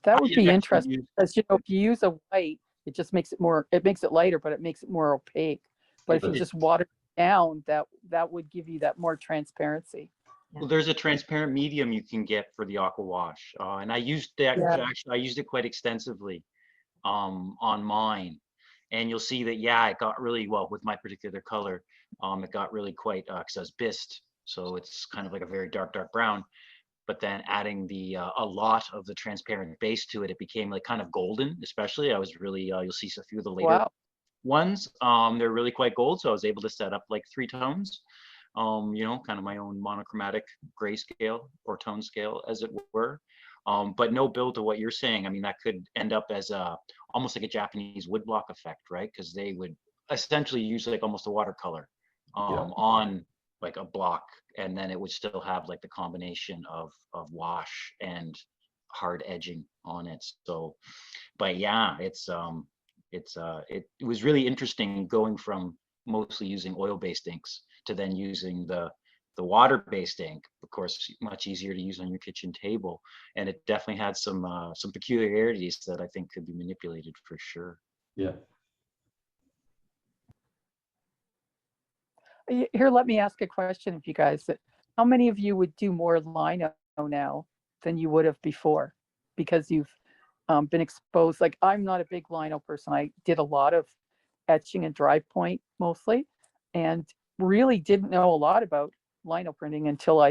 Speaker 10: That would be interesting, because, you know, if you use a white, it just makes it more, it makes it lighter, but it makes it more opaque. But if you just water it down, that would give you that more transparency.
Speaker 9: Well, there's a transparent medium you can get for the aqua wash, and I used that. Actually, I used it quite extensively on mine, and you'll see that it got really well with my particular color. It got really quite because I was bisque, so it's kind of like a very dark brown. But then adding a lot of the transparent base to it, it became like kind of golden. Especially, I was really you'll see a few of the later ones. They're really quite gold, so I was able to set up like 3 tones. You know, kind of my own monochromatic grayscale or tone scale, as it were. But no build to what you're saying. I mean, that could end up as almost like a Japanese woodblock effect, right? Because they would essentially use like almost a watercolor on like a block, and then it would still have like the combination of wash and hard edging on it. So, but yeah, it was really interesting going from mostly using oil-based inks to then using the water-based ink. Of course, much easier to use on your kitchen table, and it definitely had some peculiarities that I think could be manipulated for sure.
Speaker 3: Yeah.
Speaker 10: Here, let me ask a question of you guys. How many of you would do more lino now than you would have before? Because you've been exposed. Like, I'm not a big lino person. I did a lot of etching and dry point mostly, and really didn't know a lot about lino printing until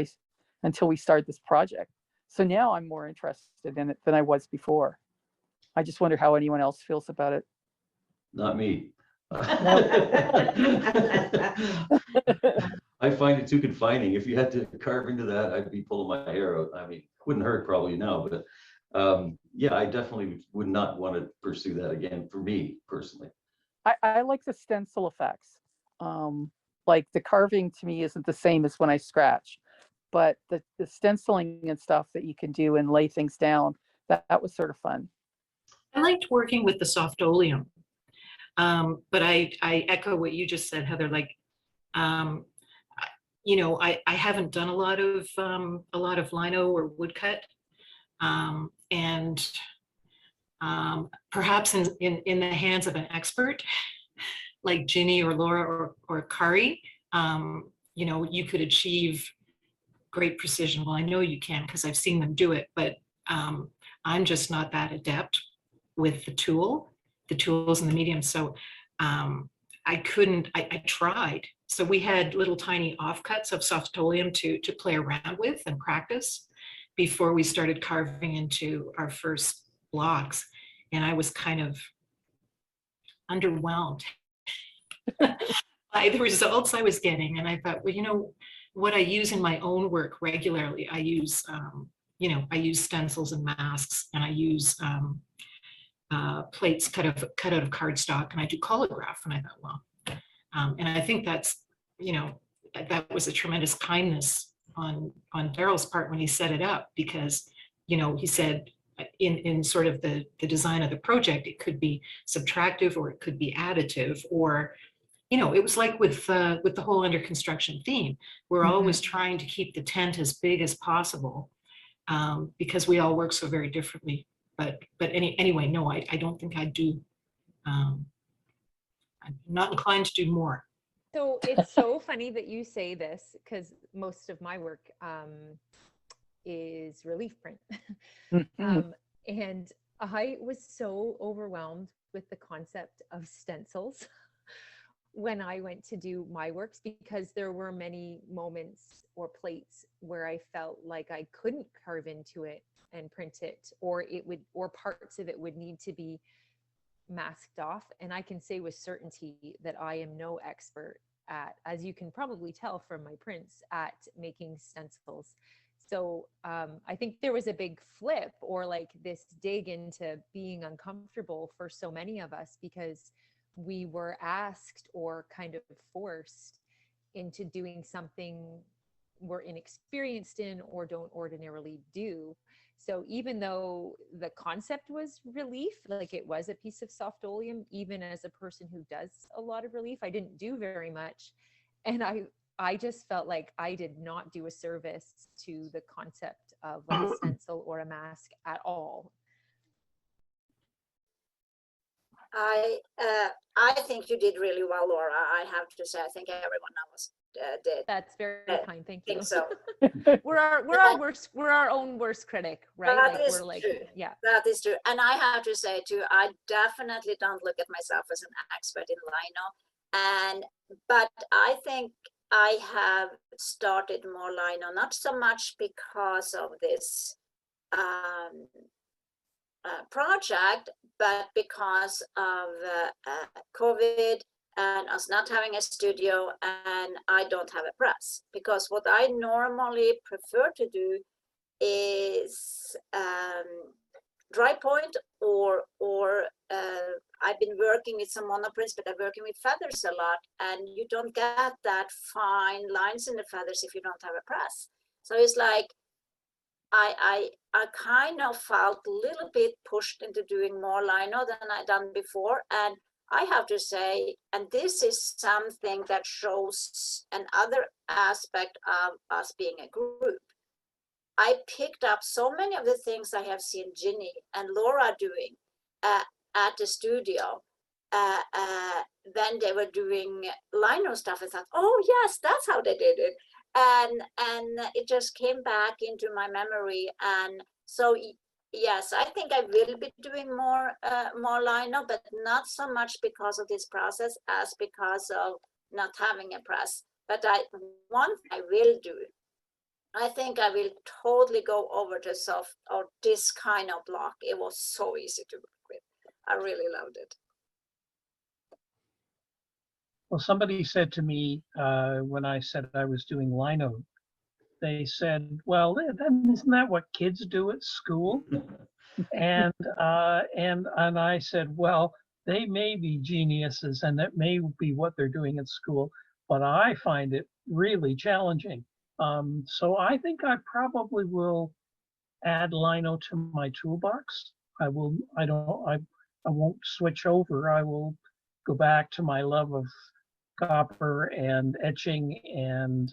Speaker 10: we started this project. So now I'm more interested in it than I was before. I just wonder how anyone else feels about it.
Speaker 3: Not me. I find it too confining. If you had to carve into that, I'd be pulling my hair out. I mean, wouldn't hurt probably now, but yeah, I definitely would not want to pursue that again for me personally.
Speaker 10: I like the stencil effects. Like the carving to me isn't the same as when I scratch, but the stenciling and stuff that you can do and lay things down, that was sort of fun.
Speaker 8: I liked working with the soft oleum. But I echo what you just said, Heather, like, you know, I haven't done a lot of lino or woodcut. And perhaps in the hands of an expert like Ginny or Laura or Kari, you know, you could achieve great precision. Well, I know you can because I've seen them do it, but I'm just not that adept with the tools and the medium. So I couldn't, I tried. So we had little tiny offcuts of soft oleum to play around with and practice before we started carving into our first blocks. And I was kind of underwhelmed by the results I was getting. And I thought, well, you know, what I use in my own work regularly, I use, you know, I use stencils and masks, and I use plates cut out of cardstock, and I do collagraph. And I thought, well, and I think that's, you know, that was a tremendous kindness on Darryl's part when he set it up, because, you know, he said in sort of the design of the project, it could be subtractive or it could be additive, or, you know, it was like with the whole under construction theme, we're always trying to keep the tent as big as possible, because we all work so very differently. But anyway, no, I don't think I do. I'm not inclined to do more.
Speaker 6: So it's so funny that you say this, because most of my work is relief print. And I was so overwhelmed with the concept of stencils when I went to do my works, because there were many moments or plates where I felt like I couldn't carve into it and print it, or parts of it would need to be masked off. And I can say with certainty that I am no expert at, as you can probably tell from my prints, at making stencils. So I think there was a big flip, or like this dig into being uncomfortable for so many of us, because we were asked or kind of forced into doing something we're inexperienced in or don't ordinarily do. So even though the concept was relief, like it was a piece of soft oleum, even as a person who does a lot of relief, I didn't do very much. And I just felt like I did not do a service to the concept of like a stencil or a mask at all.
Speaker 7: I think you did really well, Laura. I have to say, I think everyone else did.
Speaker 6: That's very kind. Thank you.
Speaker 7: Think so.
Speaker 6: we're our own worst critic, right?
Speaker 7: That
Speaker 6: like,
Speaker 7: is
Speaker 6: we're like,
Speaker 7: true.
Speaker 6: Yeah.
Speaker 7: That is true. And I have to say too, I definitely don't look at myself as an expert in lino. But I think I have started more lino, not so much because of this project, but because of COVID and us not having a studio, and I don't have a press. Because what I normally prefer to do is dry point, or I've been working with some monoprints, but I'm working with feathers a lot, and you don't get that fine lines in the feathers if you don't have a press. So it's like I kind of felt a little bit pushed into doing more lino than I'd done before. And I have to say, and this is something that shows another aspect of us being a group, I picked up so many of the things I have seen Ginny and Laura doing at the studio when they were doing lino stuff. I thought, oh yes, that's how they did it. And it just came back into my memory. And so yes, I think I will be doing more lino, but not so much because of this process as because of not having a press. But one thing I will do, I think I will totally go over to soft or this kind of block. It was so easy to work with. I really loved it.
Speaker 4: Well, somebody said to me when I said I was doing lino, they said, well, isn't that what kids do at school? And I said, well, they may be geniuses and that may be what they're doing at school, but I find it really challenging. So I think I probably will add lino to my toolbox. I won't switch over. I will go back to my love of copper and etching and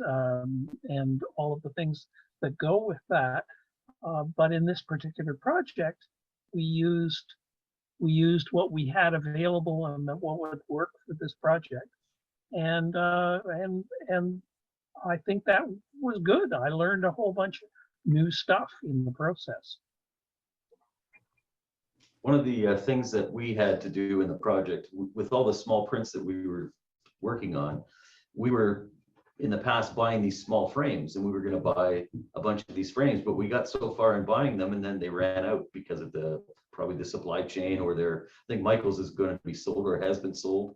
Speaker 4: all of the things that go with that. But in this particular project, we used what we had available and what would work for this project. And I think that was good. I learned a whole bunch of new stuff in the process.
Speaker 3: One of the things that we had to do in the project, with all the small prints that we were working on, we were in the past buying these small frames, and we were going to buy a bunch of these frames, but we got so far in buying them and then they ran out because of probably the supply chain, or I think Michael's is going to be sold or has been sold.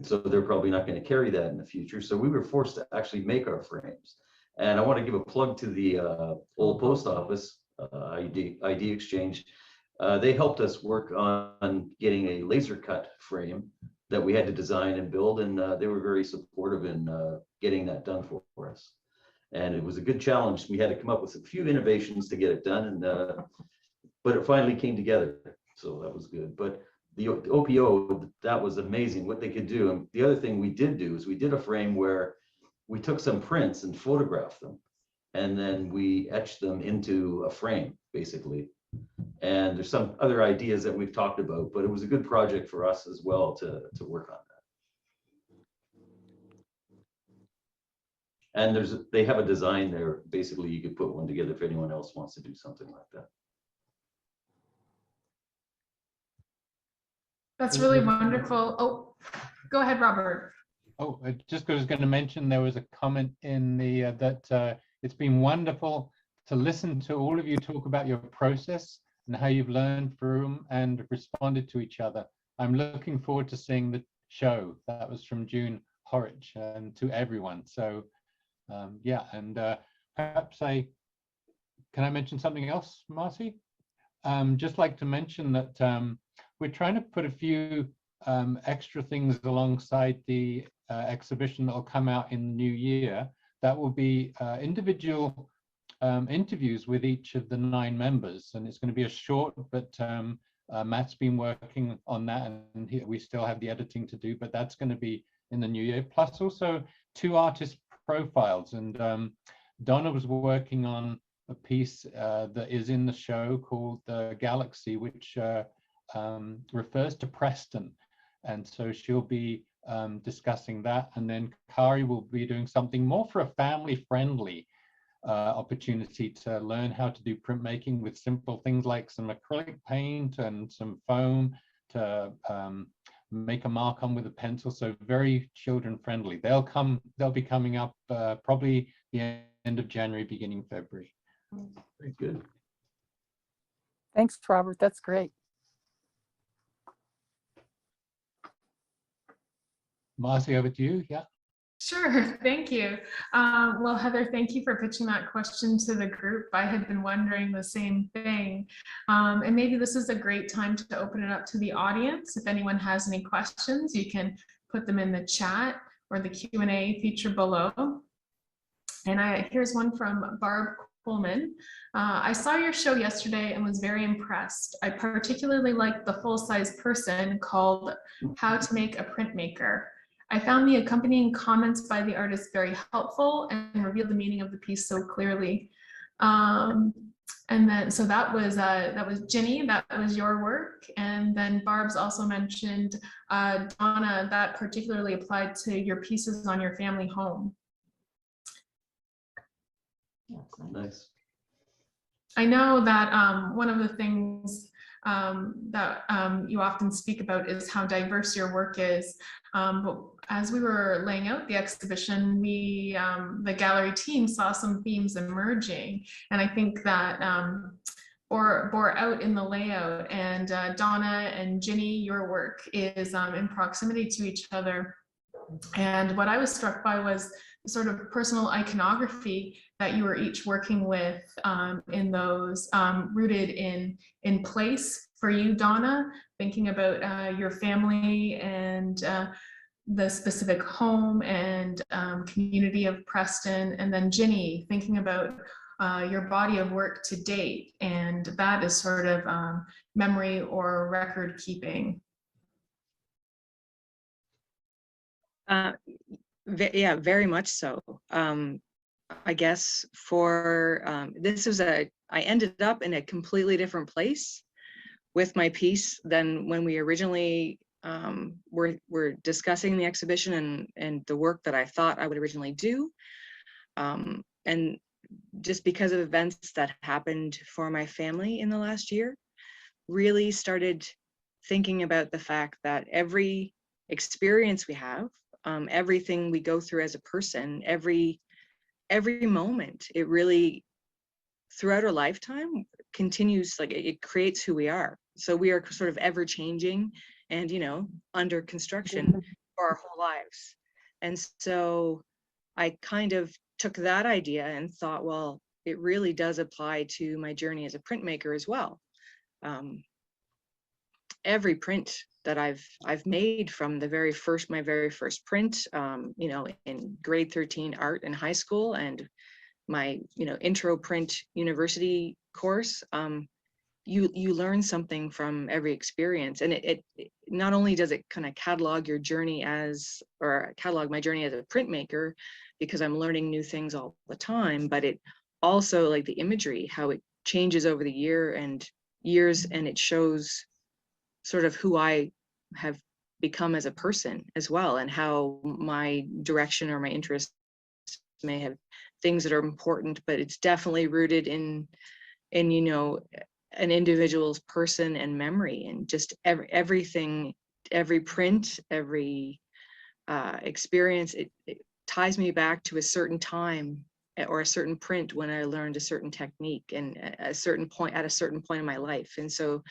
Speaker 3: So they're probably not going to carry that in the future. So we were forced to actually make our frames. And I want to give a plug to the old post office, ID Exchange. They helped us work on getting a laser cut frame that we had to design and build, and they were very supportive in getting that done for us. And it was a good challenge. We had to come up with a few innovations to get it done, and but it finally came together, so that was good. But the OPO, that was amazing what they could do. And the other thing we did do is we did a frame where we took some prints and photographed them, and then we etched them into a frame, basically. And there's some other ideas that we've talked about, but it was a good project for us as well to work on that. And they have a design there. Basically, you could put one together if anyone else wants to do something like that.
Speaker 1: That's really wonderful. Oh, go ahead, Robert.
Speaker 2: Oh, I just was going to mention there was a comment in the that it's been wonderful to listen to all of you talk about your process and how you've learned from and responded to each other. I'm looking forward to seeing the show. That was from June Horwich, and to everyone. So yeah, and perhaps can I mention something else, Marcie? Just like to mention that we're trying to put a few extra things alongside the exhibition that will come out in the new year. That will be individual interviews with each of the 9 members, and it's going to be a short, but Matt's been working on that, and we still have the editing to do, but that's going to be in the new year. Plus also 2 artist profiles, and Donna was working on a piece that is in the show called The Galaxy, which refers to Preston, and so she'll be discussing that. And then Kari will be doing something more for a family-friendly opportunity to learn how to do printmaking with simple things like some acrylic paint and some foam to make a mark on with a pencil. So very children-friendly. They'll be coming up probably the end of January, beginning February.
Speaker 3: Very good.
Speaker 10: Thanks, Robert. That's great.
Speaker 2: Marcie, over to you. Yeah.
Speaker 1: Sure, thank you. Well, Heather, thank you for pitching that question to the group. I had been wondering the same thing. And maybe this is a great time to open it up to the audience. If anyone has any questions, you can put them in the chat or the Q&A feature below. And here's one from Barb Coleman. I saw your show yesterday and was very impressed. I particularly liked the full-size person called How to Make a Printmaker. I found the accompanying comments by the artist very helpful and revealed the meaning of the piece so clearly. And then, so that was Ginny, that was your work. And then Barb's also mentioned, Donna, that particularly applied to your pieces on your family home.
Speaker 3: Nice.
Speaker 1: I know that one of the things that you often speak about is how diverse your work is. But as we were laying out the exhibition, the gallery team saw some themes emerging, and I think that bore out in the layout. And Donna and Ginny, your work is in proximity to each other. And what I was struck by was the sort of personal iconography that you were each working with in those rooted in place For you, Donna, thinking about your family and the specific home and community of Preston, and then Ginny, thinking about your body of work to date, and that is sort of memory or record keeping.
Speaker 5: Yeah, very much so. I guess for this was I ended up in a completely different place with my piece than when we originally were discussing the exhibition and the work that I thought I would originally do. And just because of events that happened for my family in the last year, really started thinking about the fact that every experience we have, everything we go through as a person, every moment, it really, throughout our lifetime, continues, like it creates who we are. So we are sort of ever changing and, you know, under construction for our whole lives. And so I kind of took that idea and thought, well, it really does apply to my journey as a printmaker as well. Every print that I've made from the my very first print, you know, in grade 13 art in high school, and my, you know, intro print university course, you learn something from every experience. And it not only does it kind of catalog your journey catalog my journey as a printmaker, because I'm learning new things all the time, but it also, like the imagery, how it changes over the years, and it shows sort of who I have become as a person as well, and how my direction or my interests may have things that are important, but it's definitely rooted in you know, an individual's person and memory, and just everything, every print, every experience, it ties me back to a certain time or a certain print when I learned a certain technique and at a certain point in my life. And so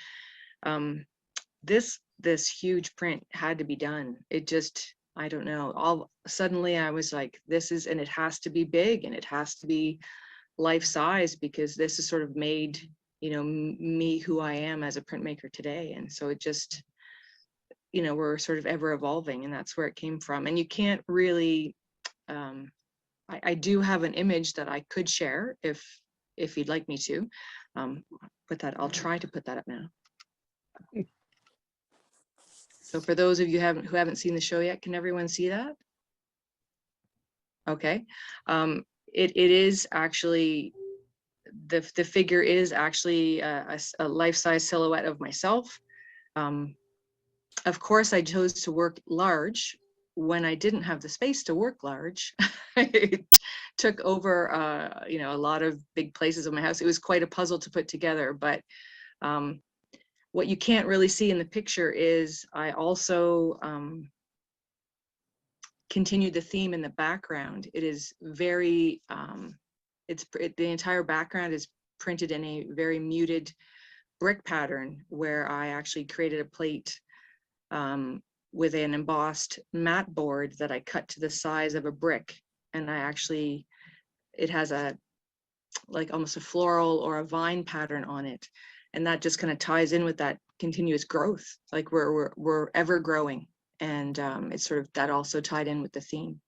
Speaker 5: this huge print had to be done. It just, I don't know, suddenly I was like, and it has to be big, and it has to be life size, because this has sort of made, you know, me who I am as a printmaker today. And so it just, you know, we're sort of ever evolving, and that's where it came from. And you can't really, I do have an image that I could share if you'd like me to. I'll try to put that up now. So for those of you who haven't seen the show yet, can everyone see that? Okay. It is actually, the figure is actually a life-size silhouette of myself. Of course, I chose to work large when I didn't have the space to work large. It took over, you know, a lot of big places of my house. It was quite a puzzle to put together, but what you can't really see in the picture is I also continued the theme in the background. It is very, the entire background is printed in a very muted brick pattern, where I actually created a plate with an embossed mat board that I cut to the size of a brick. And it has like almost a floral or a vine pattern on it. And that just kind of ties in with that continuous growth, like we're ever growing. And it's sort of, that also tied in with the theme.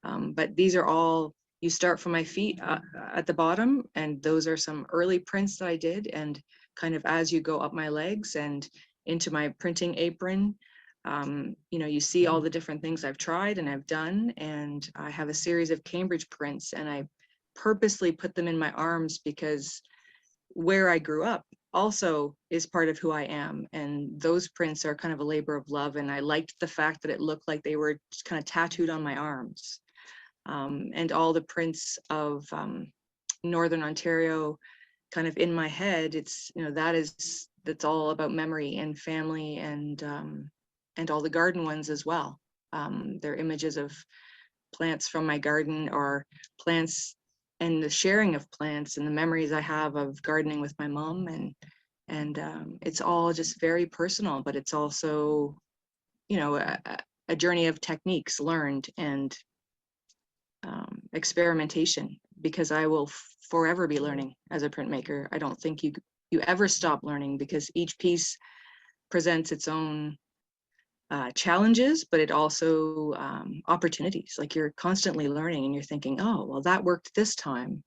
Speaker 5: But these are all, you start from my feet at the bottom, and those are some early prints that I did. And kind of as you go up my legs and into my printing apron, you know, you see all the different things I've tried and I've done. And I have a series of Cambridge prints, and I purposely put them in my arms because where I grew up also is part of who I am. And those prints are kind of a labor of love. And I liked the fact that it looked like they were just kind of tattooed on my arms. And all the prints of Northern Ontario kind of in my head, it's, you know, that's all about memory and family, and all the garden ones as well. They're images of plants from my garden, or plants and the sharing of plants and the memories I have of gardening with my mom. And it's all just very personal, but it's also, you know, a journey of techniques learned and experimentation, because I will forever be learning as a printmaker. I don't think you ever stop learning, because each piece presents its own challenges, but it also opportunities. Like you're constantly learning and you're thinking, oh, well, that worked this time.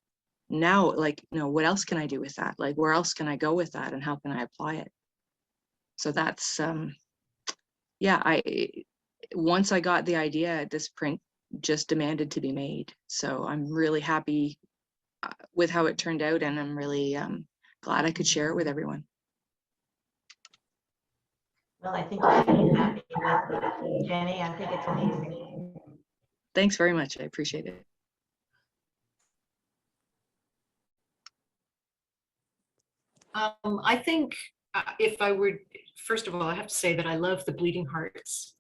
Speaker 5: Now, like, you know, what else can I do with that? Like, where else can I go with that and how can I apply it? So that's, yeah, once I got the idea, this print just demanded to be made. So I'm really happy with how it turned out, and I'm really glad I could share it with everyone.
Speaker 11: Well, I think you should be happy with it, Jenny. I think it's amazing.
Speaker 5: Thanks very much. I appreciate it.
Speaker 8: I think if I were, first of all, I have to say that I love the bleeding hearts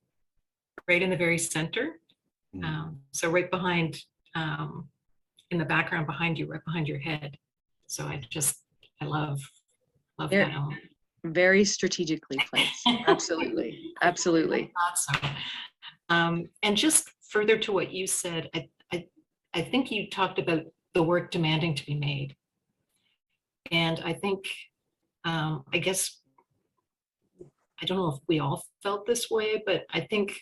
Speaker 8: right in the very center. So right behind, in the background behind you, right behind your head. So I love that element.
Speaker 5: Very strategically placed. Absolutely. Absolutely.
Speaker 8: I thought so. And just further to what you said, I think you talked about the work demanding to be made. And I think, I guess, I don't know if we all felt this way, but I think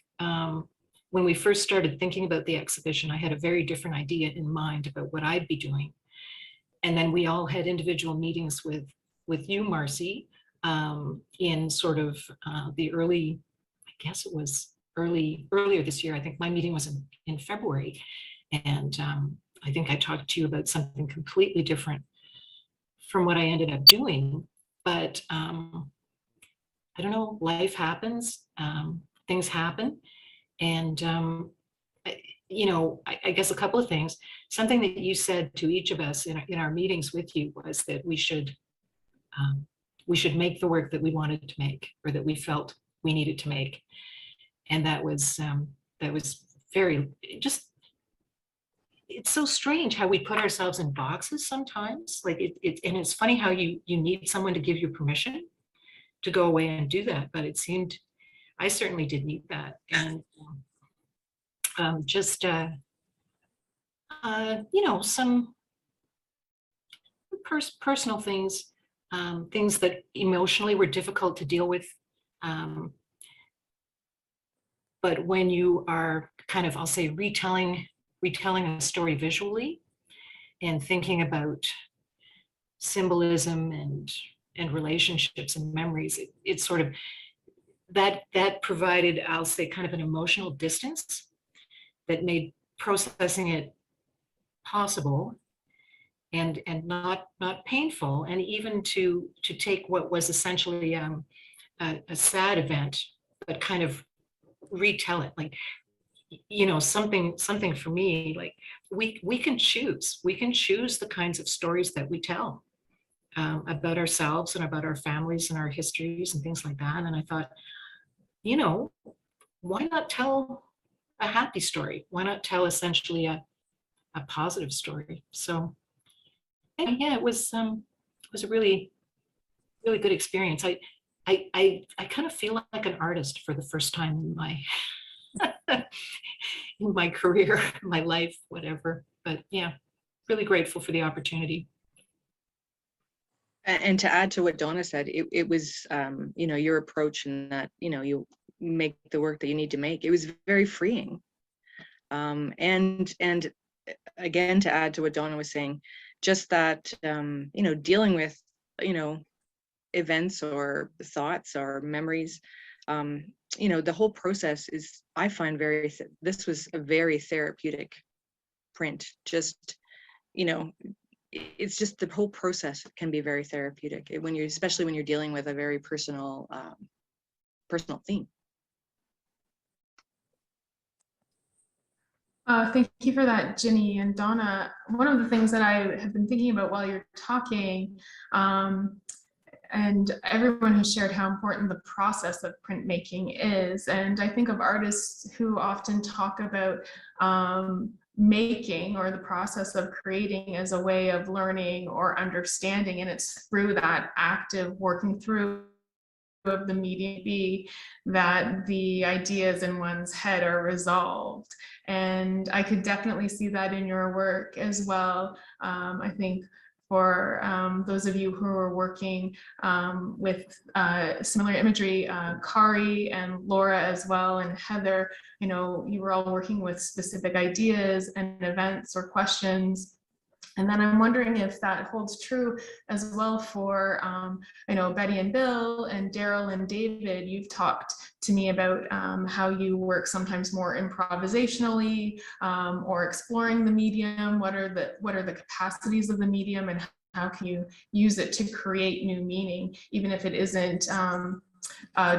Speaker 8: when we first started thinking about the exhibition, I had a very different idea in mind about what I'd be doing. And then we all had individual meetings with you, Marcie, in sort of the early, I guess it was earlier this year. I think my meeting was in February. And I think I talked to you about something completely different from what I ended up doing. But I don't know, life happens, things happen. And, you know, I guess a couple of things. Something that you said to each of us in our meetings with you was that we should make the work that we wanted to make, or that we felt we needed to make. And that was very, just, it's so strange how we put ourselves in boxes sometimes. Like and it's funny how you need someone to give you permission to go away and do that. But it seemed, I certainly did need that. And just, you know, some personal things, things that emotionally were difficult to deal with. But when you are kind of, I'll say, retelling a story visually and thinking about symbolism and relationships and memories, it's sort of that provided, I'll say, kind of an emotional distance that made processing it possible and not painful, and even to take what was essentially a sad event, but kind of retell it. Like, you know, something for me, like we can choose the kinds of stories that we tell about ourselves and about our families and our histories and things like that. And I thought, you know, why not tell a happy story? Why not tell essentially a positive story? So yeah, it was a really, really good experience. I kind of feel like an artist for the first time in my in my career, my life, whatever. But yeah, really grateful for the opportunity.
Speaker 5: And to add to what Donna said, it was, you know, your approach in that, you know, you make the work that you need to make. It was very freeing. And again, to add to what Donna was saying, just that, you know, dealing with, you know, events or thoughts or memories, you know, the whole process is, I find this was a very therapeutic print. Just, you know, it's just the whole process can be very therapeutic when you're, especially when you're dealing with a very personal theme.
Speaker 1: Thank you for that, Ginny and Donna. One of the things that I have been thinking about while you're talking, and everyone has shared how important the process of printmaking is. And I think of artists who often talk about making, or the process of creating, as a way of learning or understanding. And it's through that active working through of the medium that the ideas in one's head are resolved. And I could definitely see that in your work as well. I think for those of you who are working with similar imagery, Kari and Laura as well, and Heather, you know, you were all working with specific ideas and events or questions. And then I'm wondering if that holds true as well for, I know Betty and Bill and Darryl and David, you've talked to me about how you work sometimes more improvisationally or exploring the medium. What are the capacities of the medium, and how can you use it to create new meaning, even if it isn't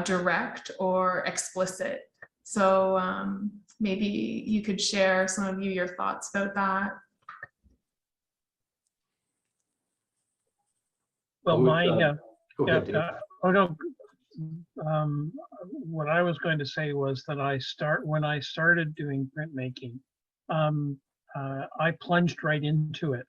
Speaker 1: direct or explicit? So maybe you could share, some of you, your thoughts about that.
Speaker 4: Well, my,
Speaker 3: Go ahead, Dave.
Speaker 4: oh no, what I was going to say was that when I started doing printmaking, I plunged right into it.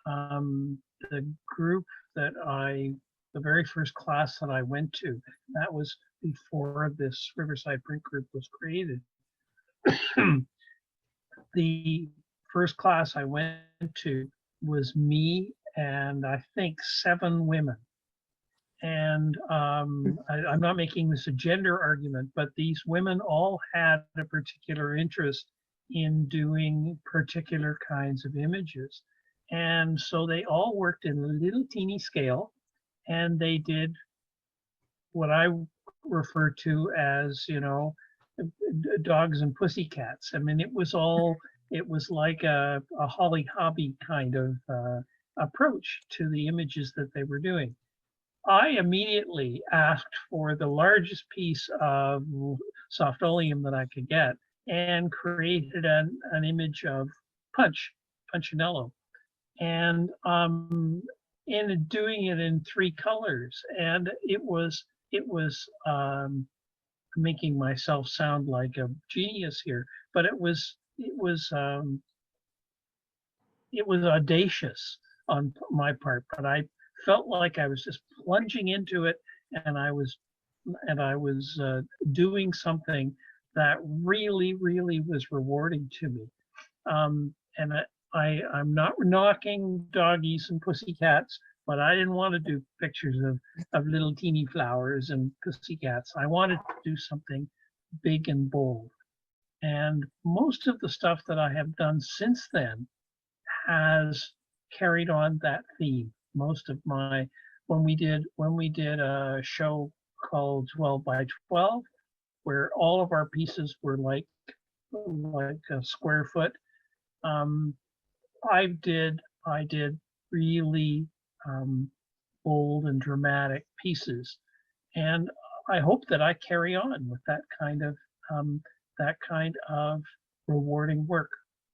Speaker 4: The group the very first class that I went to, that was before this Riverside Print Group was created. The first class I went to was me and I think 7 women. And I'm not making this a gender argument, but these women all had a particular interest in doing particular kinds of images. And so they all worked in a little teeny scale, and they did what I refer to as, you know, dogs and pussycats. I mean, it was like a Holly Hobby kind of approach to the images that they were doing. I immediately asked for the largest piece of soft oleum that I could get and created an image of Punchinello, and in doing it in 3 colors, and it was making myself sound like a genius here, but it was audacious on my part, but I felt like I was just plunging into it, and I was doing something that really was rewarding to me. And I'm not knocking doggies and pussycats, but I didn't want to do pictures of little teeny flowers and pussycats. I wanted to do something big and bold. And most of the stuff that I have done since then has carried on that theme. Most of my, when we did a show called 12 by 12, where all of our pieces were like a square foot, I did really bold and dramatic pieces, and I hope that I carry on with that kind of rewarding work.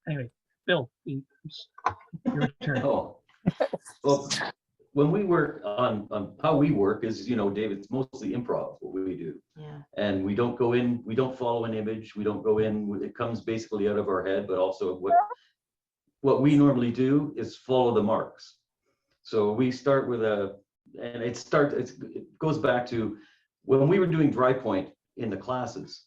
Speaker 4: Anyway, Bill, it's your turn.
Speaker 3: Oh, well, when we work on how we work is, you know, David, it's mostly improv, what we do.
Speaker 11: Yeah.
Speaker 3: And we don't go in, we don't follow an image, we don't go in, it comes basically out of our head, but also what we normally do is follow the marks. So we start with it goes back to when we were doing dry point in the classes.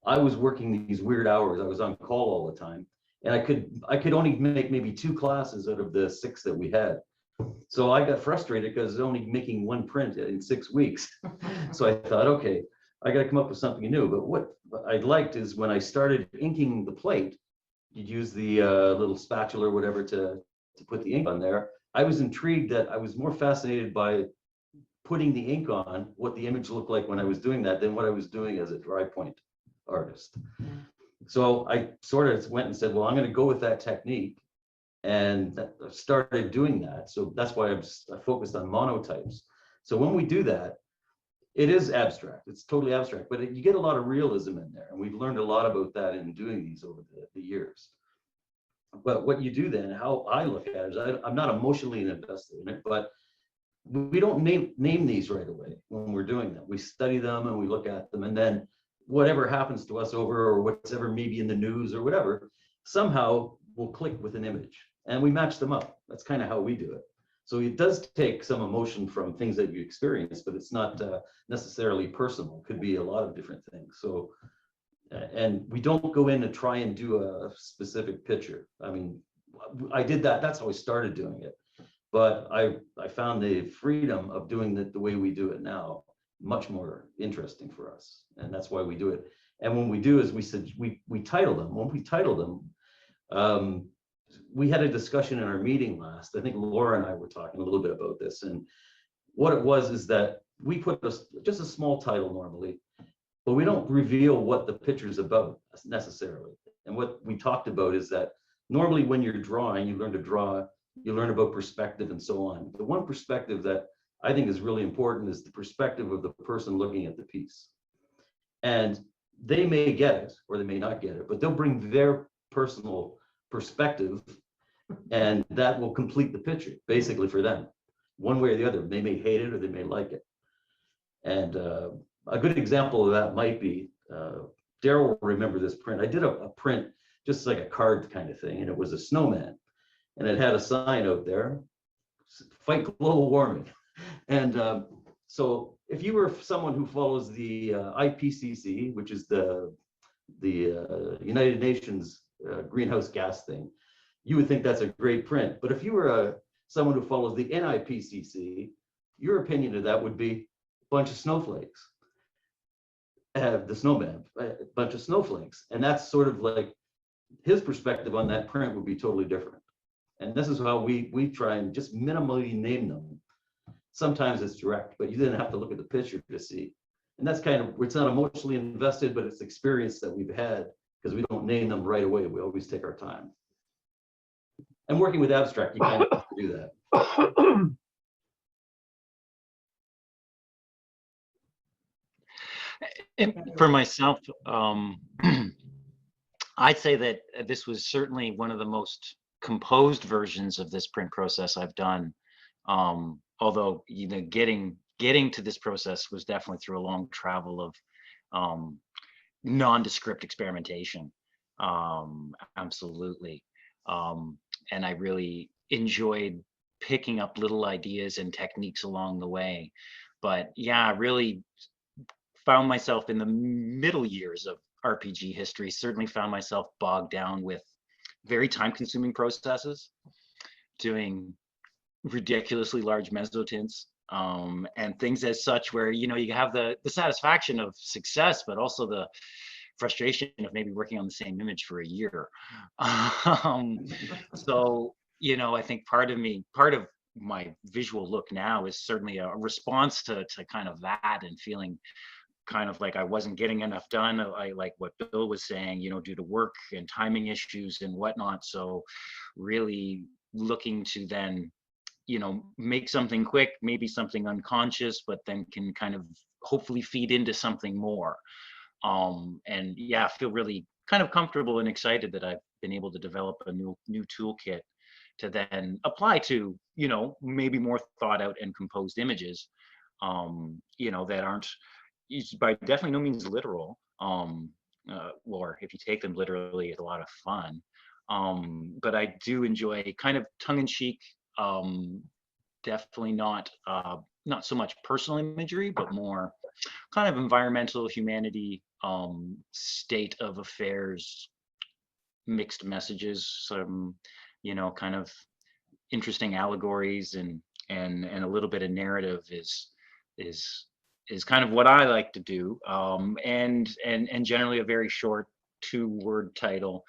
Speaker 3: I was working these weird hours, I was on call all the time, and I could only make maybe 2 classes out of the 6 that we had. So I got frustrated because I was only making 1 print in 6 weeks. So I thought, okay, I got to come up with something new. But what I liked is when I started inking the plate, you'd use the little spatula or whatever to put the ink on there. I was intrigued that I was more fascinated by putting the ink on, what the image looked like when I was doing that, than what I was doing as a dry point artist. So I sort of went and said, well, I'm going to go with that technique, and started doing that. So that's why I focused on monotypes. So when we do that, it is abstract. It's totally abstract, but you get a lot of realism in there. And we've learned a lot about that in doing these over the years. But what you do then, how I look at it, is I'm not emotionally invested in it, but we don't name these right away when we're doing them. We study them and we look at them, and then whatever happens to us or whatever maybe in the news or whatever, somehow we'll click with an image and we match them up. That's kind of how we do it. So it does take some emotion from things that you experience, but it's not necessarily personal. It could be a lot of different things. So, and we don't go in and try and do a specific picture. I mean, I did that. That's how I started doing it. But I found the freedom of doing it the way we do it now much more interesting for us. And that's why we do it. And when we do, is we said, we title them. When we title them, we had a discussion in our meeting last. I think Laura and I were talking a little bit about this. And what it was is that we put just a small title normally, but we don't reveal what the picture's about necessarily. And what we talked about is that normally when you're drawing, you learn to draw, you learn about perspective and so on. The one perspective that I think is really important is the perspective of the person looking at the piece. And they may get it or they may not get it, but they'll bring their personal perspective and that will complete the picture basically for them, one way or the other. They may hate it or they may like it. And a good example of that might be, Darryl will remember this print. I did a print, just like a card kind of thing, and it was a snowman. And it had a sign out there, fight global warming. And so if you were someone who follows the IPCC, which is the United Nations greenhouse gas thing, you would think that's a great print. But if you were someone who follows the NIPCC, your opinion of that would be a bunch of snowflakes. The snowman, a bunch of snowflakes. And that's sort of like his perspective on that print would be totally different. And this is how we try and just minimally name them. Sometimes it's direct, but you then have to look at the picture to see. And that's kind of, it's not emotionally invested, but it's experience that we've had because we don't name them right away. We always take our time. And working with abstract, you kind of have to do that.
Speaker 9: And for myself, I'd say that this was certainly one of the most composed versions of this print process I've done. Although, you know, getting to this process was definitely through a long travel of nondescript experimentation. Absolutely. And I really enjoyed picking up little ideas and techniques along the way. But yeah, I really found myself in the middle years of RPG history, certainly found myself bogged down with very time-consuming processes, doing ridiculously large mesotints and things as such where, you know, you have the satisfaction of success, but also the frustration of maybe working on the same image for a year. So, you know, I think part of my visual look now is certainly a response to kind of that and feeling kind of like I wasn't getting enough done. I like what Bill was saying, you know, due to work and timing issues and whatnot. So really looking to then, you know, make something quick, maybe something unconscious, but then can kind of hopefully feed into something more. And yeah, I feel really kind of comfortable and excited that I've been able to develop a new toolkit to then apply to, you know, maybe more thought out and composed images, you know, that aren't by definitely no means literal, or if you take them literally, it's a lot of fun. But I do enjoy kind of tongue-in-cheek, definitely not so much personal imagery, but more kind of environmental humanity, state of affairs, mixed messages, some, you know, kind of interesting allegories and a little bit of narrative is kind of what I like to do, and generally a very short 2-word title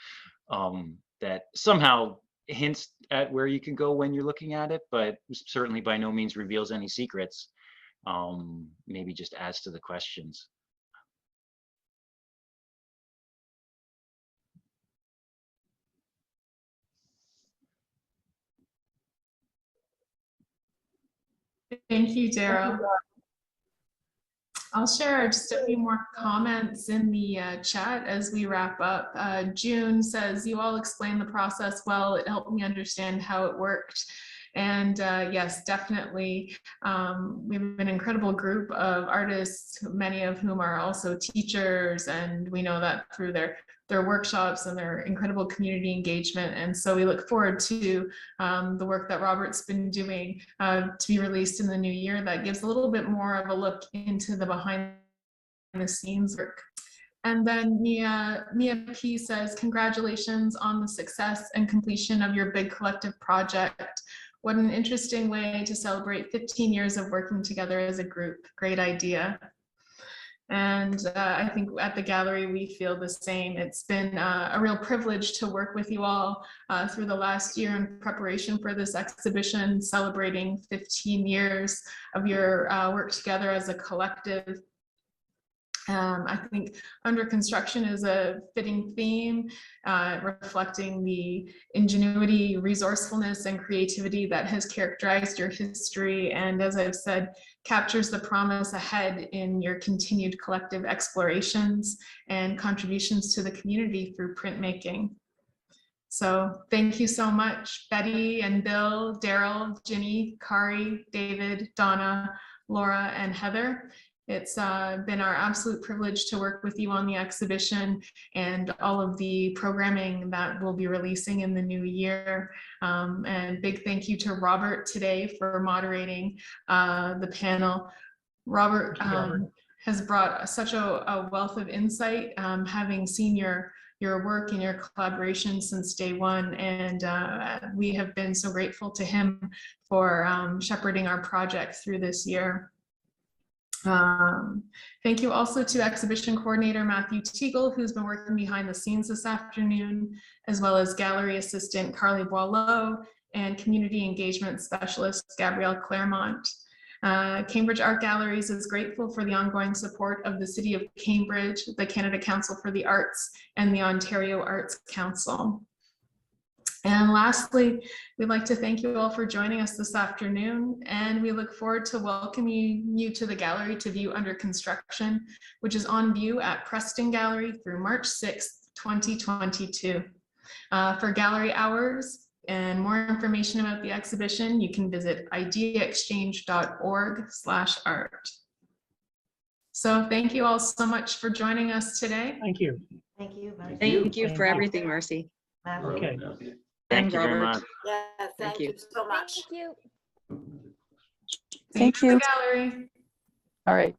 Speaker 9: that somehow hints at where you can go when you're looking at it, but certainly by no means reveals any secrets. Maybe just adds to the questions.
Speaker 1: Thank you, Darryl. I'll share just a few more comments in the chat as we wrap up. June says, you all explained the process well. It helped me understand how it worked. And yes, definitely. We have an incredible group of artists, many of whom are also teachers. And we know that through their workshops and their incredible community engagement. And so we look forward to the work that Robert's been doing to be released in the new year that gives a little bit more of a look into the behind the scenes work. And then Mia P says, congratulations on the success and completion of your big collective project. What an interesting way to celebrate 15 years of working together as a group. Great idea. And I think at the gallery, we feel the same. It's been a real privilege to work with you all through the last year in preparation for this exhibition, celebrating 15 years of your work together as a collective. I think under construction is a fitting theme, reflecting the ingenuity, resourcefulness, and creativity that has characterized your history. And as I've said, captures the promise ahead in your continued collective explorations and contributions to the community through printmaking. So thank you so much, Betty and Bill, Darryl, Ginny, Kari, David, Donna, Laura, and Heather. It's been our absolute privilege to work with you on the exhibition and all of the programming that we'll be releasing in the new year. And big thank you to Robert today for moderating the panel. Robert has brought such a wealth of insight, having seen your work and your collaboration since day one. And we have been so grateful to him for shepherding our project through this year. Thank you also to exhibition coordinator Matthew Teagle, who's been working behind the scenes this afternoon, as well as gallery assistant Carly Boileau and community engagement specialist Gabrielle Claremont. Cambridge Art Galleries is grateful for the ongoing support of the City of Cambridge, the Canada Council for the Arts, and the Ontario Arts Council. And lastly, we'd like to thank you all for joining us this afternoon, and we look forward to welcoming you to the gallery to view Under Construction, which is on view at Preston Gallery through March 6th, 2022. For gallery hours and more information about the exhibition, you can visit ideaexchange.org/art. So thank you all so much for joining us today.
Speaker 4: Thank you.
Speaker 11: Thank you. Marcie.
Speaker 5: Thank you
Speaker 4: Thank
Speaker 5: for
Speaker 4: you.
Speaker 5: everything, Marcie.
Speaker 4: Okay.
Speaker 9: Thank
Speaker 5: And
Speaker 9: you very
Speaker 5: Robert.
Speaker 9: much.
Speaker 7: Yeah, thank
Speaker 5: you.
Speaker 7: you so much.
Speaker 6: Thank you.
Speaker 10: Thank
Speaker 1: See you
Speaker 10: you.
Speaker 1: at the gallery.
Speaker 10: All right.